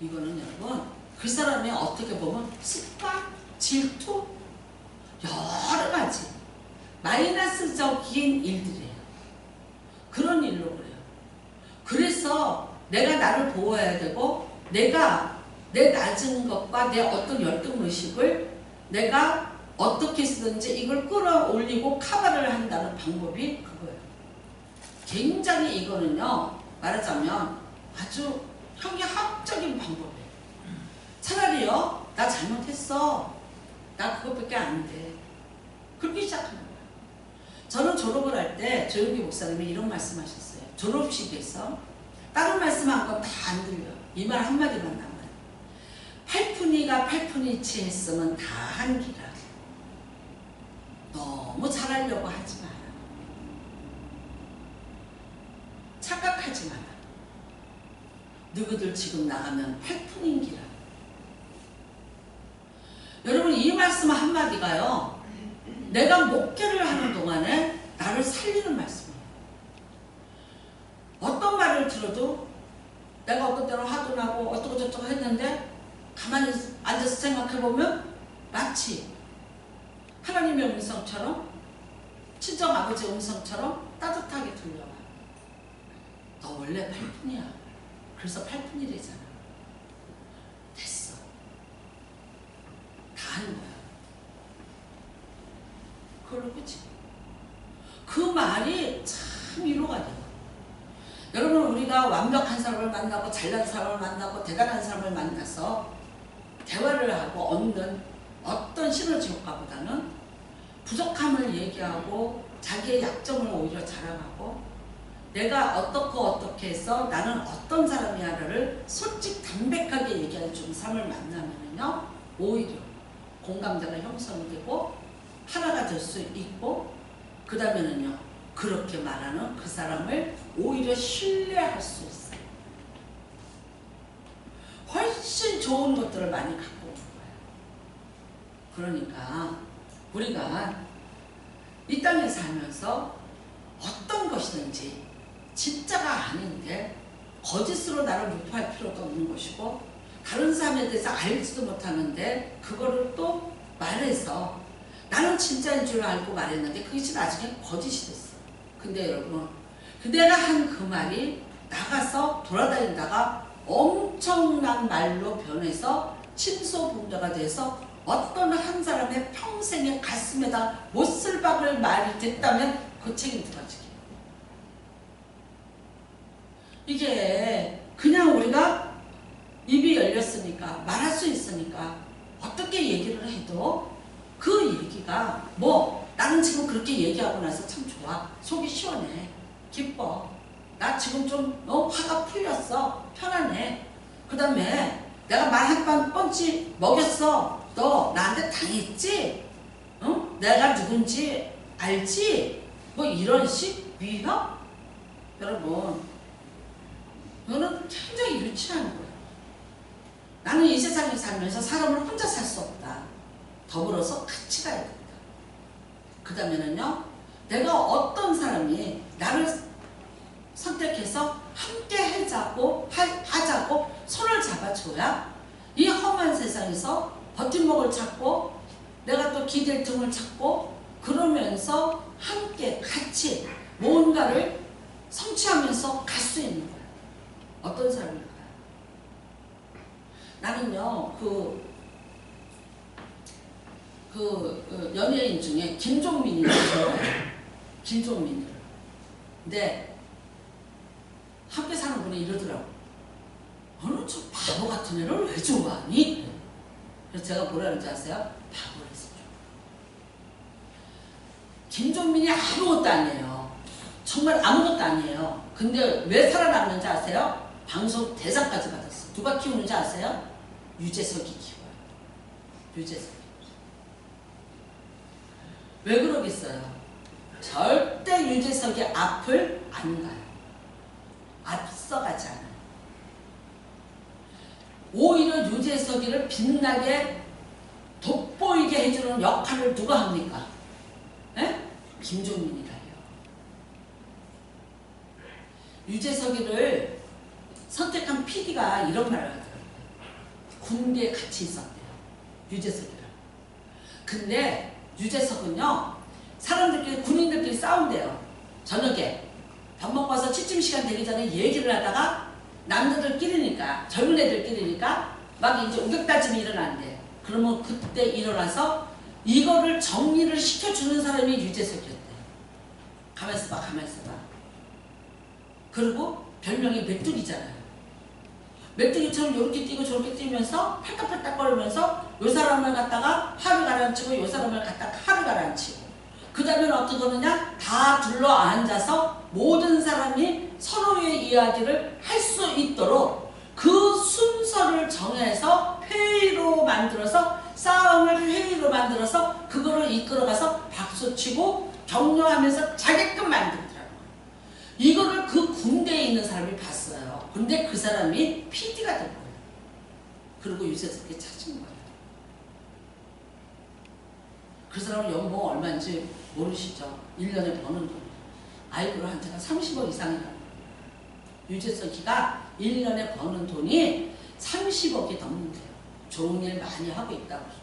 이거는 여러분, 그 사람이 어떻게 보면 습관, 질투, 여러 가지 마이너스적인 일들이에요. 그런 일로 그래요. 그래서 내가 나를 보호해야 되고, 내가 내 낮은 것과 내 어떤 열등의식을 내가 어떻게 쓰든지 이걸 끌어올리고 카바를 한다는 방법이 그거예요. 굉장히 이거는요, 말하자면 아주 형이학적인 방법이에요. 차라리요, 나 잘못했어. 나 그것밖에 안 돼. 그렇게 시작하는 거예요. 저는 졸업을 할 때 조용기 목사님이 이런 말씀하셨어요. 졸업식에서 다른 말씀한 건 다 안 들려. 이 말 한마디만 남아요. 팔푼이가 팔푼이치 했으면 다 한기라. 너무 잘하려고 하지 마라. 착각하지 마라. 너희들 지금 나가면 팔푼인기라. 여러분, 이 말씀 한마디가요, 내가 목회를 하는 동안에 나를 살리는 말씀이에요. 어떤 말을 들어도 내가 어떤 때는 화도 나고 어쩌고 저쩌고 했는데 가만히 앉아서 생각해보면 마치 하나님의 음성처럼, 친정아버지의 음성처럼 따뜻하게 들려와요. 너 원래 팔푼이야. 그래서 팔푼이래잖아. 됐어. 다 하는 거야. 그걸로 끝이. 그 말이 참 위로가 돼요. 여러분, 우리가 완벽한 사람을 만나고 잘난 사람을 만나고 대단한 사람을 만나서 대화를 하고 얻는 어떤 시너지 효과보다는 부족함을 얘기하고 자기의 약점을 오히려 자랑하고 내가 어떻게 해서 나는 어떤 사람이야를 솔직 담백하게 얘기하는 좀 사람을 만나면요, 오히려 공감대가 형성이 되고 하나가 될 수 있고, 그 다음에는요, 그렇게 말하는 그 사람을 오히려 신뢰할 수 있어요. 훨씬 좋은 것들을 많이 갖고 오는 거예요. 그러니까 우리가 이 땅에 살면서 어떤 것이든지 진짜가 아닌데 거짓으로 나를 유포할 필요도 없는 것이고, 다른 사람에 대해서 알지도 못하는데 그거를 또 말해서 나는 진짜인 줄 알고 말했는데 그것이 나중에 거짓이 됐어. 근데 여러분, 내가 한 그 말이 나가서 돌아다니다가 엄청난 말로 변해서 침소봉대가 돼서 어떤 한 사람의 평생의 가슴에다 못을 박을 말이 됐다면 그 책임 누가 지게? 이게 그냥 우리가 입이 열렸으니까 말할 수 있으니까 어떻게 얘기를 해도 그 얘기가 뭐 나는 지금 그렇게 얘기하고 나서 참 좋아. 속이 시원해. 기뻐. 나 지금 좀 화가 풀렸어. 편하네. 그 다음에 내가 말 한 번씩 먹였어. 너 나한테 당했지? 응? 내가 누군지 알지? 뭐 이런 식 위협? 여러분, 이거는 굉장히 유치한 거예요. 나는 이 세상에 살면서 사람을 혼자 살 수 없다. 더불어서 같이 가야 된다. 그 다음에는요, 내가 어떤 사람이 나를 선택해서 함께 하자고 손을 잡아줘야 이 험한 세상에서 버팀목을 찾고 내가 또 기댈 틈을 찾고 그러면서 함께 같이 뭔가를 성취하면서 갈 수 있는 거예요. 어떤 사람일까요? 나는요, 연예인 중에 김종민이를 좋아해요. 김종민을. 근데 함께 사는 분이 이러더라고. 너는 저 바보 같은 애를 왜 좋아하니? 그래서 제가 뭐라는지 아세요? 바보라서 좋아. 김종민이 아무것도 아니에요. 정말 아무것도 아니에요. 근데 왜 살아남는지 아세요? 방송 대상까지 받았어. 누가 키우는지 아세요? 유재석이 키워요. 유재석. 왜 그러겠어요? 절대 유재석이 앞을 안 가요. 앞서가지 않아요. 오히려 유재석이를 빛나게 돋보이게 해주는 역할을 누가 합니까? 에? 김종민이가 해요. 유재석이를 선택한 PD가 이런 말을 하더라고요. 군대에 같이 있었대요. 유재석이랑. 근데 유재석은요, 사람들끼리, 군인들끼리 싸운대요. 저녁에 밥 먹고 와서 취침 시간 되기 전에 얘기를 하다가 남자들끼리니까, 젊은 애들끼리니까 막 이제 우격다짐이 일어난대. 그러면 그때 일어나서 이거를 정리를 시켜주는 사람이 유재석이었대. 가만있어 봐, 가만있어 봐. 그리고 별명이 메뚜기잖아요. 메뚜기처럼 이렇게 뛰고 저렇게 뛰면서 팔딱팔딱 거리면서 요 사람을 갖다가 화를 가라앉히고 요 사람을 갖다가 화를 가라앉히고, 그 다음에 어떻게 하느냐? 다 둘러 앉아서 모든 사람이 서로의 이야기를 할 수 있도록 그 순서를 정해서 회의로 만들어서, 싸움을 회의로 만들어서 그거를 이끌어가서 박수치고 격려하면서 자게끔 만들더라고요. 이거를 그 군대에 있는 사람이 봤어요. 근데 그 사람이 PD가 된 거예요. 그리고 유재석이 찾은 거예요. 그 사람은 연봉 얼마인지 모르시죠? 1년에 버는 돈. 아이돌한테가 30억 이상이라는 거예요. 유재석이가 1년에 버는 돈이 30억이 넘는데요. 좋은 일 많이 하고 있다고 그러더라고요.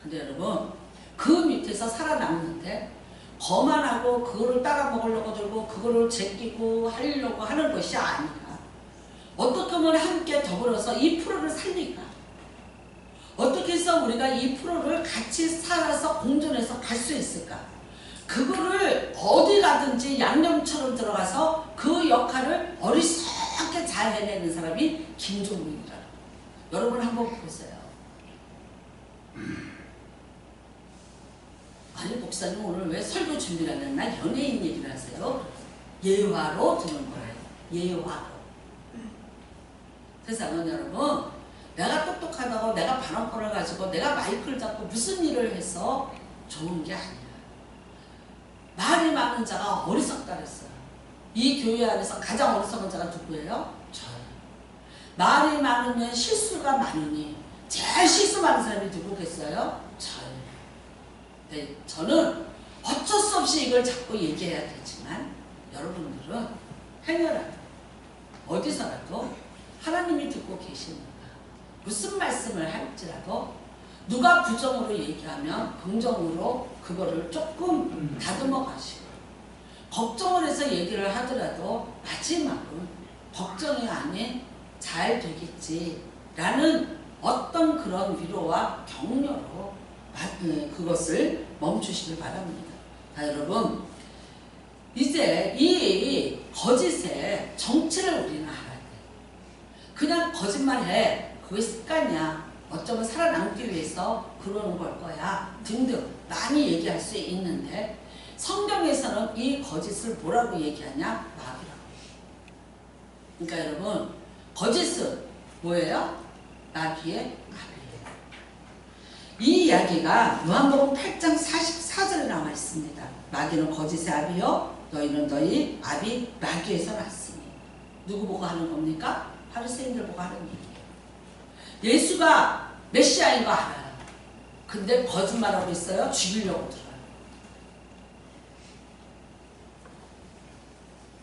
근데 여러분, 그 밑에서 살아남는데 거만하고 그거를 따라 먹으려고 들고 그거를 제끼고 하려고 하는 것이 아니라, 어떻게 하면 함께 더불어서 이 프로를 살릴까? 어떻게 해서 우리가 이 프로를 같이 살아서 공존해서 갈 수 있을까? 그거를 어디 가든지 양념처럼 들어가서 그 역할을 어리석게 잘 해내는 사람이 김종민이라고. 여러분 한번 보세요. 아니 목사님 오늘 왜 설교 준비를 안 했나? 연예인 얘기를 하세요. 예화로 드는 거예요. 예화로. 세상은 여러분, 내가 똑똑하다고 내가 발언권을 가지고 내가 마이크를 잡고 무슨 일을 해서 좋은 게 아니야. 말이 많은 자가 어리석다 그랬어요. 이 교회 안에서 가장 어리석은 자가 누구예요? 저예요. 말이 많으면 실수가 많으니 제일 실수 많은 사람이 누구겠어요? 저예요. 네, 저는 어쩔 수 없이 이걸 자꾸 얘기해야 되지만 여러분들은 행여라도 어디서라도 하나님이 듣고 계십니다. 무슨 말씀을 할지라도 누가 부정으로 얘기하면 긍정으로 그거를 조금 다듬어 가시고, 걱정을 해서 얘기를 하더라도 마지막은 걱정이 아닌 잘 되겠지 라는 어떤 그런 위로와 격려로 그것을 멈추시길 바랍니다. 자, 여러분, 이제 이 거짓의 정체를 우리는 알아야 돼. 그냥 거짓말해, 그게 습관이야, 어쩌면 살아남기 위해서 그러는 걸 거야 등등 많이 얘기할 수 있는데, 성경에서는 이 거짓을 뭐라고 얘기하냐? 마귀라고. 그러니까 여러분, 거짓은 뭐예요? 마귀의 압이에요. 이 이야기가 요한복음 8장 44절에 나와 있습니다. 마귀는 거짓의 압이요 너희는 너희 압이 마귀에서 났으니. 누구 보고 하는 겁니까? 바리새인들 보고 하는 얘기예요. 예수가 메시아인 거 알아요. 근데 거짓말하고 있어요. 죽이려고 들어요.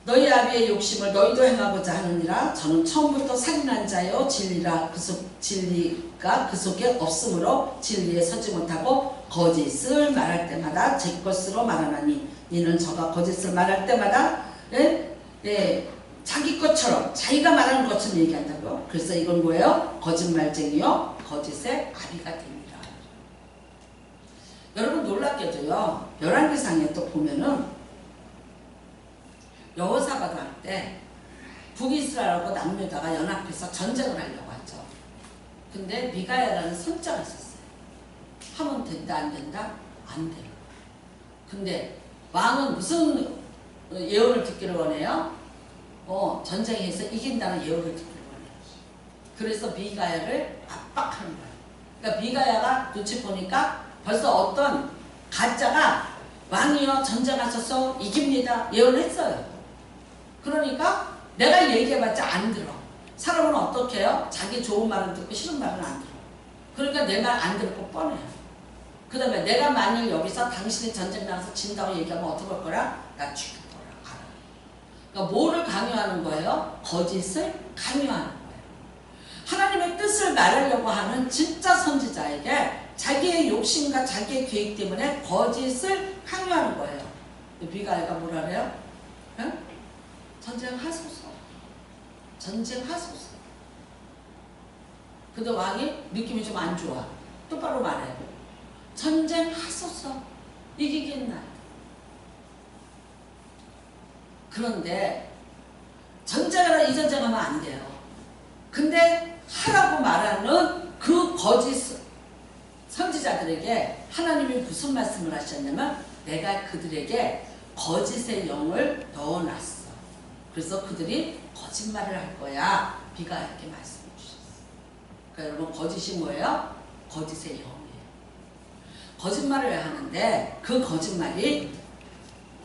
너희 아비의 욕심을 너희도 행하고자 하느니라. 저는 처음부터 살인한 자요 진리가 그 속에 없으므로 진리에 서지 못하고 거짓을 말할 때마다 제 것으로 말하나니 이는 저가 거짓을 말할 때마다 자기 것처럼 자기가 말하는 것처럼 얘기한다고요. 그래서 이건 뭐예요? 거짓말쟁이요 거짓의 아비가 됩니다. 여러분 놀랍게도요, 열왕기상에 또 보면은 여호사밧 할 때 북이스라엘하고 남유다가 연합해서 전쟁을 하려고 하죠. 근데 미가야라는 선자가 있었어요. 하면 된다 안 된다? 안 돼요. 근데 왕은 무슨 예언을 듣기를 원해요? 전쟁에서 이긴다는 예언을 듣기를 원해요. 그래서 미가야를 압박하는 거예요. 그러니까 미가야가 눈치 보니까 벌써 어떤 가짜가 왕이요 전쟁하셔서 이깁니다 예언을 했어요. 그러니까 내가 얘기해봤자 안 들어. 사람은 어떻게 해요? 자기 좋은 말은 듣고 싫은 말은 안 들어. 그러니까 내 말 안 들을 거 뻔해요. 그 다음에 내가 만일 여기서 당신이 전쟁 나가서 진다고 얘기하면 어떻게 할 거라? 나 죽일 거라. 알아. 그러니까 뭐를 강요하는 거예요? 거짓을 강요하는 거예요. 하나님의 뜻을 말하려고 하는 진짜 선지자에게 자기의 욕심과 자기의 계획 때문에 거짓을 강요하는 거예요. 미가야가 뭐라 그래요? 응? 전쟁하소서. 전쟁하소서. 근데 왕이 느낌이 좀 안 좋아. 똑바로 말해. 전쟁하소서. 이기겠나. 그런데 전쟁하라 이 전쟁하면 안 돼요. 근데 하라고 말하는 그 거짓 선지자들에게 하나님이 무슨 말씀을 하셨냐면 내가 그들에게 거짓의 영을 넣어놨어. 그래서 그들이 거짓말을 할 거야. 미가야에게 말씀해 주셨어요. 그러니까 여러분 거짓이 뭐예요? 거짓의 영이에요. 거짓말을 하는데 그 거짓말이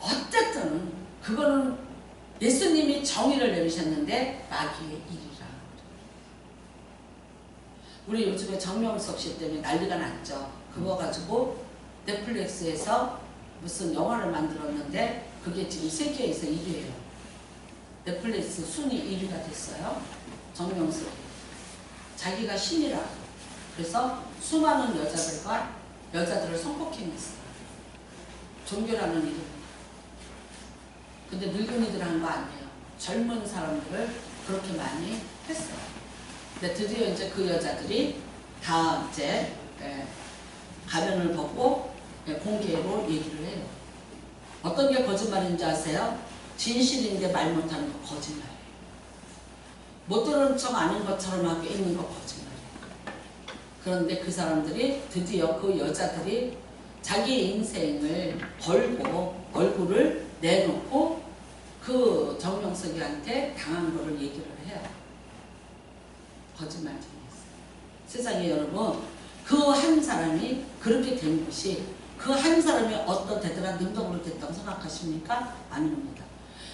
어쨌든 그거는 예수님이 정의를 내리셨는데 마귀의 일이라. 우리 요즘에 정명석 씨 때문에 난리가 났죠. 그거 가지고 넷플릭스에서 무슨 영화를 만들었는데 그게 지금 세계에서 1위예요. 넷플릭스 순위 1위가 됐어요. 정명석이. 자기가 신이라고. 그래서 수많은 여자들을 성폭행했어요. 종교라는 이름. 근데 늙은이들 한 거 아니에요. 젊은 사람들을 그렇게 많이 했어요. 근데 드디어 이제 그 여자들이 다 이제 가면을 벗고 공개로 얘기를 해요. 어떤 게 거짓말인지 아세요? 진실인데 말 못하는 거 거짓말이에요. 못 들은 척 아닌 것처럼 하고 있는 거 거짓말이에요. 그런데 그 사람들이 드디어 그 여자들이 자기 인생을 걸고 얼굴을 내놓고 그 정명석이한테 당한 거를 얘기를 해요. 거짓말쟁이였어요. 세상에 여러분, 그 한 사람이 그렇게 된 것이 그 한 사람이 어떤 대단한 능력으로 됐다고 생각하십니까? 아닙니다.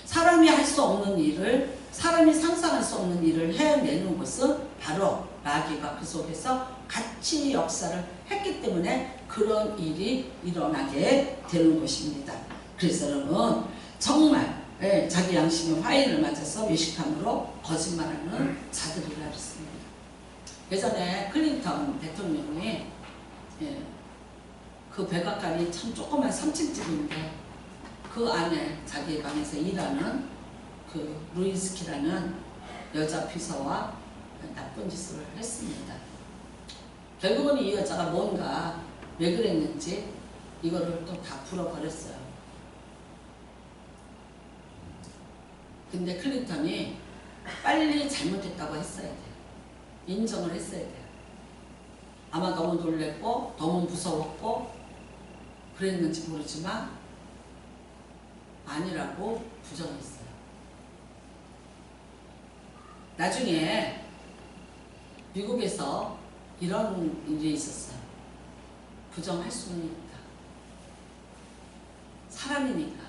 사람이 할 수 없는 일을, 사람이 상상할 수 없는 일을 해내는 것은 바로 마귀가 그 속에서 같이 역사를 했기 때문에 그런 일이 일어나게 되는 것입니다. 그래서 여러분 정말 자기 양심의 화인을 맞아서 외식함으로 거짓말하는 자들이라 그랬습니다. 예전에 클린턴 대통령이 그 백악관이 참 조그만 3층 집인데 그 안에 자기 방에서 일하는 그 루이스키라는 여자 비서와 나쁜 짓을 했습니다. 결국은 이 여자가 뭔가 왜 그랬는지 이거를 또 다 풀어버렸어요. 근데 클린턴이 빨리 잘못했다고 했어야 돼요. 인정을 했어야 돼요. 아마 너무 놀랬고 너무 무서웠고 그랬는지 모르지만 아니라고 부정했어요. 나중에 미국에서 이런 일이 있었어요. 부정할 수는 있다. 사람이니까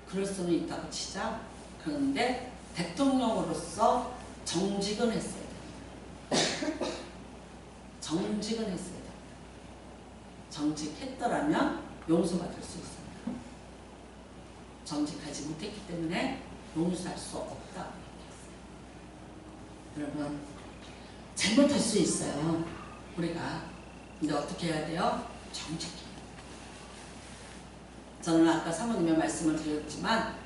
그럴 수는 있다고 치자. 그런데 대통령으로서 정직은 했어야 됩니다. 정직은 했어야 됩니다. 정직했더라면 용서받을 수 있습니다. 정직하지 못했기 때문에 용서할 수 없다고 얘기했어요. 여러분, 잘못할 수 있어요. 우리가. 근데 어떻게 해야 돼요? 정직해요. 저는 아까 사모님의 말씀을 드렸지만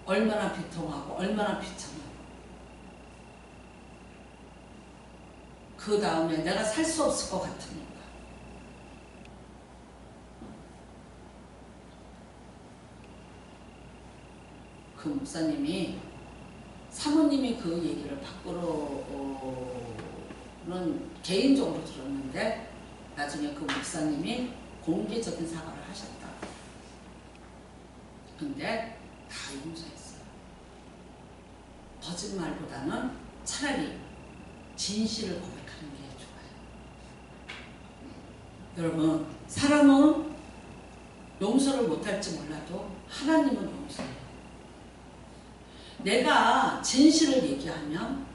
얼마나 비통하고 얼마나 비참하고 그 다음에 내가 살 수 없을 것 같으니까 그 목사님이 사모님이 그 얘기를 밖으로는 개인적으로 들었는데 나중에 그 목사님이 공개적인 사과를 하셨다. 근데 다 용서했어요. 거짓말보다는 차라리 진실을 고백하는 게 좋아요. 여러분, 사람은 용서를 못할지 몰라도 하나님은 용서해요. 내가 진실을 얘기하면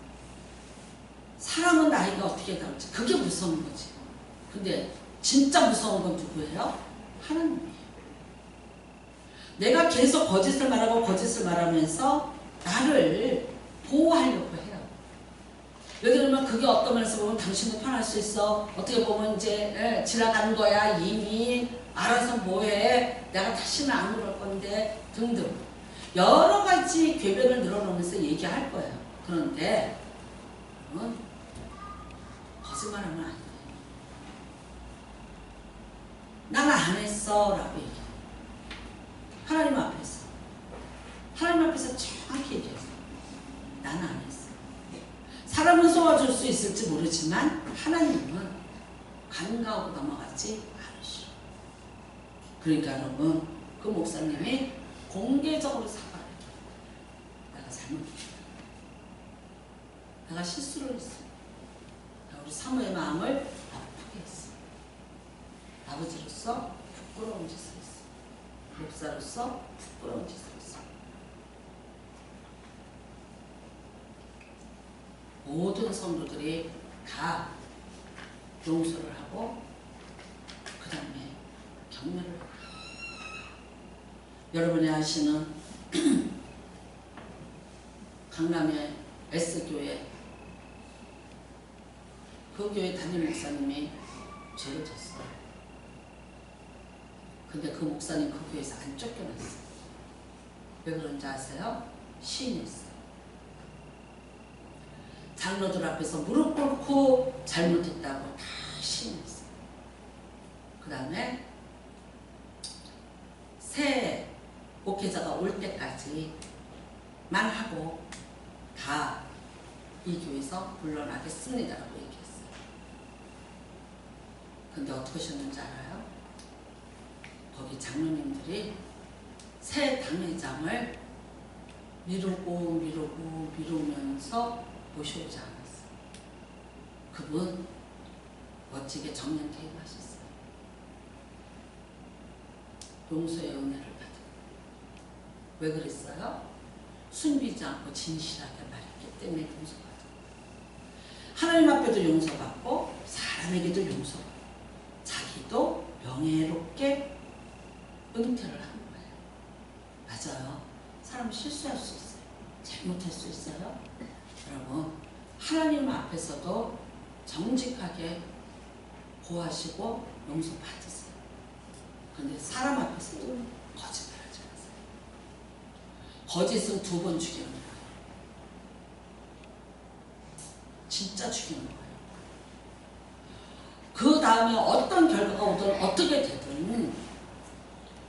사람은 나에게 어떻게 다룰지 그게 무서운 거지. 근데 진짜 무서운 건 누구예요? 하나님이에요. 내가 계속 거짓을 말하고 거짓을 말하면서 나를 보호하려고 해요. 예를 들면 그게 어떤 면에서 보면 당신도 편할 수 있어. 어떻게 보면 이제 지나가는 거야. 이미 알아서 뭐해. 내가 다시는 안 그럴 건데 등등. 여러 가지 궤변을 늘어놓으면서 얘기할 거예요. 그런데 거짓말하면 안 돼요. 난 안 했어 라고 얘기해요. 하나님 앞에서. 하나님 앞에서 정확히 얘기했어요. 나는 안 했어. 사람은 속아줄 수 있을지 모르지만 하나님은 간과하고 넘어가지 않으시오. 그러니까 여러분, 그 목사님이 공개적으로 사과를 해요. 내가 잘못했다. 내가 실수를 했어. 우리 사모의 마음을 아프게 했어. 아버지로서 부끄러운 짓을 했어. 목사로서 부끄러운 짓을 했어. 모든 성도들이 다 용서를 하고 그 다음에 격려를 해요. 여러분이 아시는 강남의 S교회, 그 교회 담임 목사님이 죄를 졌어요. 근데 그 목사님 그 교회에서 안 쫓겨났어요. 왜 그런지 아세요? 시인했어요. 장로들 앞에서 무릎 꿇고 잘못했다고 다 시인했어요. 그 다음에 새 목회자가 올 때까지만 하고 다 이 교회에서 물러나겠습니다라고 얘기했어요. 근데 어떻게 하셨는지 알아요? 거기 장로님들이 새 당회장을 미루면서 모셔오지 않았어요. 그분 멋지게 정년 퇴임하셨어요. 용서의 은혜를 받은. 왜 그랬어요? 숨기지 않고 진실하게 말했기 때문에 용서받은. 하나님 앞에도 용서받고 사람에게도 용서받고 자기도 명예롭게 은퇴를 하는 거예요. 맞아요. 사람은 실수할 수 있어요. 잘못할 수 있어요. 여러분, 하나님 앞에서도 정직하게 고하시고 용서받으세요. 그런데 사람 앞에서도 거짓말하지 마세요. 거짓은 2번 죽이는 거예요. 진짜 죽이는 거예요. 그 다음에 어떤 결과가 오든 어떻게 되든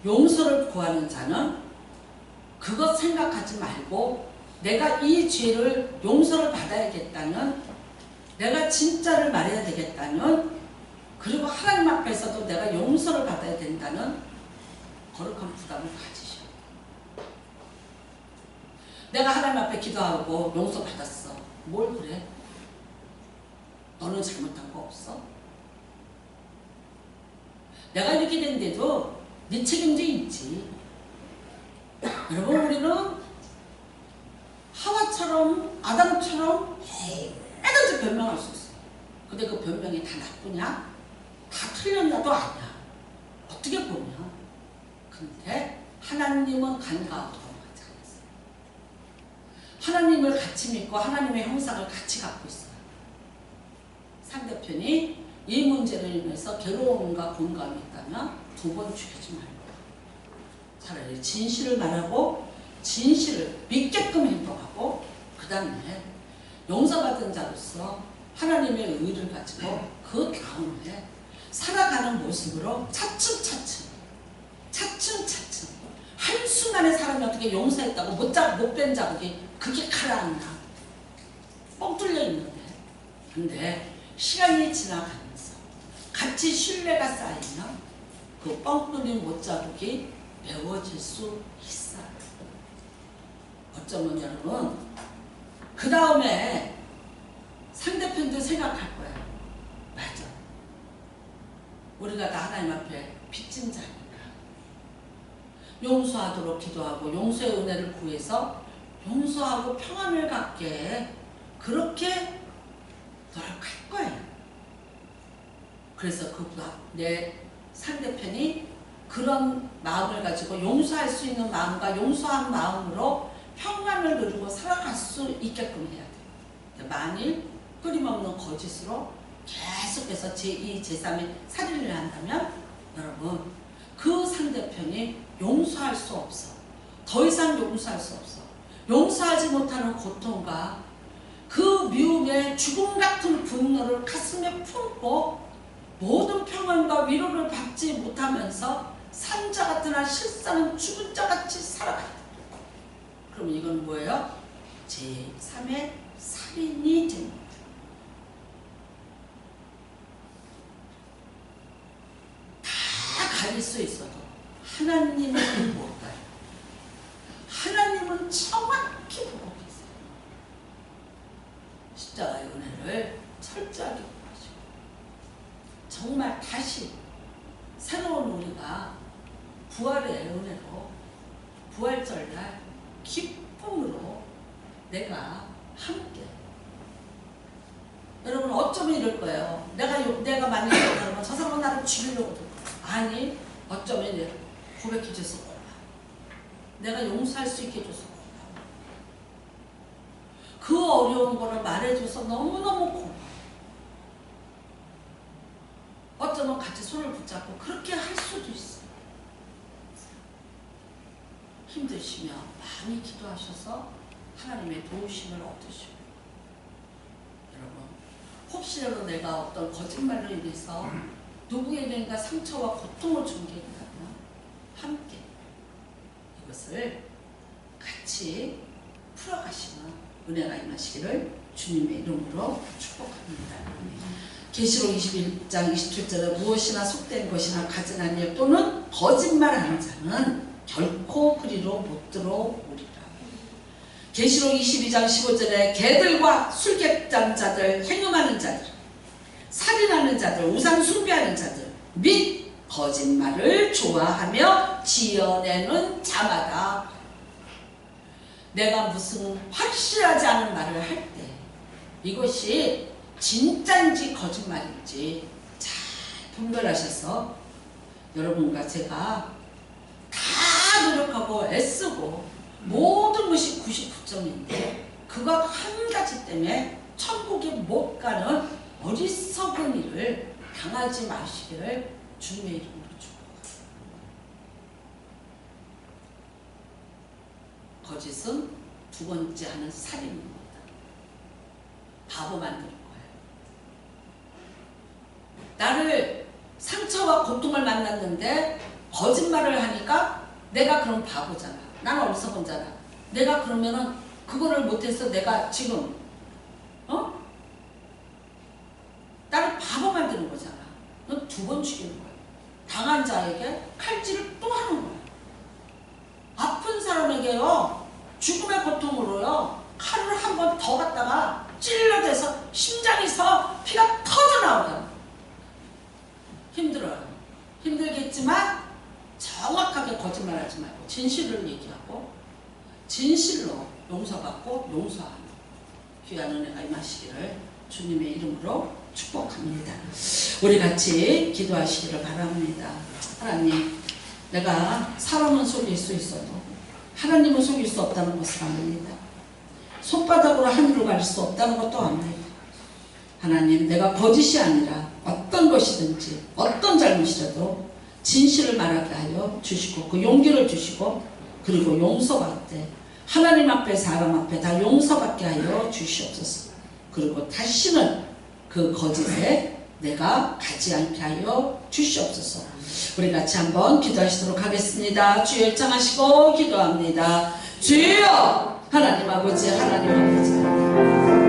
용서를 구하는 자는 그것 생각하지 말고 내가 이 죄를 용서를 받아야겠다는, 내가 진짜를 말해야 되겠다는, 그리고 하나님 앞에서도 내가 용서를 받아야 된다는 거룩한 부담을 가지셔. 내가 하나님 앞에 기도하고 용서 받았어. 뭘 그래? 너는 잘못한 거 없어? 내가 이렇게 된데도 네 책임도 있지. 여러분, 우리는 하와처럼 아담처럼 얼마든지 변명할 수 있어. 근데 그 변명이 다 나쁘냐? 다 틀렸냐도 아니야. 어떻게 보면. 근데 하나님은 간과하고 하지 않았어요. 하나님을 같이 믿고 하나님의 형상을 같이 갖고 있어요. 상대편이 이 문제로 인해서 괴로움과 공감이 있다면 2번 죽이지 말고 차라리 진실을 말하고 진실을 믿게끔 행동하고, 그 다음에 용서받은 자로서 하나님의 의를 가지고 그 다음에 살아가는 모습으로 차츰차츰 한순간에 사람이 어떻게 용서했다고 못 뺀 자국이 그게 가라앉나 뻥 뚫려 있는데, 근데 시간이 지나가면서 같이 신뢰가 쌓이면 그 뻥 뚫린 못자국이 메워질 수 있어요. 어쩌면 여러분 그 다음에 상대편도 생각할 거예요. 맞아, 우리가 다 하나님 앞에 빚진 자니까 용서하도록 기도하고 용서의 은혜를 구해서 용서하고 평안을 갖게 그렇게 노력할 거예요. 그래서 내 상대편이 그런 마음을 가지고 용서할 수 있는 마음과 용서한 마음으로 평안을 누리고 살아갈 수 있게끔 해야 돼요. 만일 끊임없는 거짓으로 계속해서 제2, 제3의 살인을 한다면 여러분 그 상대편이 용서할 수 없어. 더 이상 용서할 수 없어. 용서하지 못하는 고통과 그 미움의 죽음 같은 분노를 가슴에 품고 모든 평안과 위로를 받지 못하면서 산자 같으나 실상은 죽은 자 같이 살아가야 돼. 그럼 이건 뭐예요? 제3의 살인이 됩니다. 다 가릴 수 있어도 하나님은 못 가요. 하나님은 정확히 보고 계세요. 십자가의 은혜를 철저하게 구하시고 정말 다시 새로운 우리가 부활의 은혜로 부활절날 기쁨으로 내가 함께, 여러분 어쩌면 이럴 거예요. 내가 만약에 그러면 저 사람은 나를 죽이려고 들 거예요. 아니, 어쩌면 고백해줘서 고마워. 내가 용서할 수 있게 해줘서 고마워. 그 어려운 거를 말해줘서 너무너무 고마워. 어쩌면 같이 손을 붙잡고 그렇게 할 수도 있어요. 힘드시면 많이 기도하셔서 하나님의 도우심을 얻으시고, 여러분 혹시라도 내가 어떤 거짓말로 인해서 누구에게인가 상처와 고통을 준 게 있다면 함께 이것을 같이 풀어가시면 은혜가 임하시기를 주님의 이름으로 축복합니다. 계시록 21장 27절에 무엇이나 속된 것이나 가증한 일 또는 거짓말하는 자는 결코 그리로 못 들어오리라. 계시록 22장 15절에 개들과 술객장자들, 행음하는 자들, 살인하는 자들, 우상 숭배하는 자들, 및 거짓말을 좋아하며 지어내는 자마다 내가 무슨 확실하지 않은 말을 할 때 이것이 진짜인지 거짓말인지 잘 분별하셔서 여러분과 제가 다 노력하고 애쓰고 모든 것이 99점인데 그거 한 가지 때문에 천국에 못 가는 어리석은 일을 당하지 마시기를 주님의 이름으로 축복합니다. 거짓은 두 번째 하는 살인입니다. 바보 만드는 거예요. 나를 상처와 고통을 만났는데 거짓말을 하니까 내가 그럼 바보잖아. 나는 어리석은잖아. 내가 그러면은 그거를 못해서 내가 지금 나를 바보 만드는 거잖아. 넌 두 번 죽이는 거야. 당한 자에게 칼질을 또 하는 거야. 아픈 사람에게요, 죽음의 고통으로요, 칼을 한 번 더 갖다가 찔러대서 심장에서 피가 터져 나오잖아. 힘들어요. 힘들겠지만 정확하게 거짓말하지 말고 진실을 얘기하고 진실로 용서받고 용서하는 귀한 은혜가 임하시기를 주님의 이름으로 축복합니다. 우리 같이 기도하시기를 바랍니다. 하나님, 내가 사람은 속일 수 있어도 하나님은 속일 수 없다는 것을 압니다. 손바닥으로 하늘을 가릴 수 없다는 것도 압니다. 하나님, 내가 거짓이 아니라 어떤 것이든지 어떤 잘못이라도 진실을 말하게 하여 주시고 그 용기를 주시고 그리고 용서받되 하나님 앞에 사람 앞에 다 용서받게 하여 주시옵소서. 그리고 다시는 그 거짓에 내가 가지 않게 하여 주시옵소서. 우리 같이 한번 기도하시도록 하겠습니다. 주여 일창하시고 기도합니다. 주여 하나님 아버지, 하나님 아버지,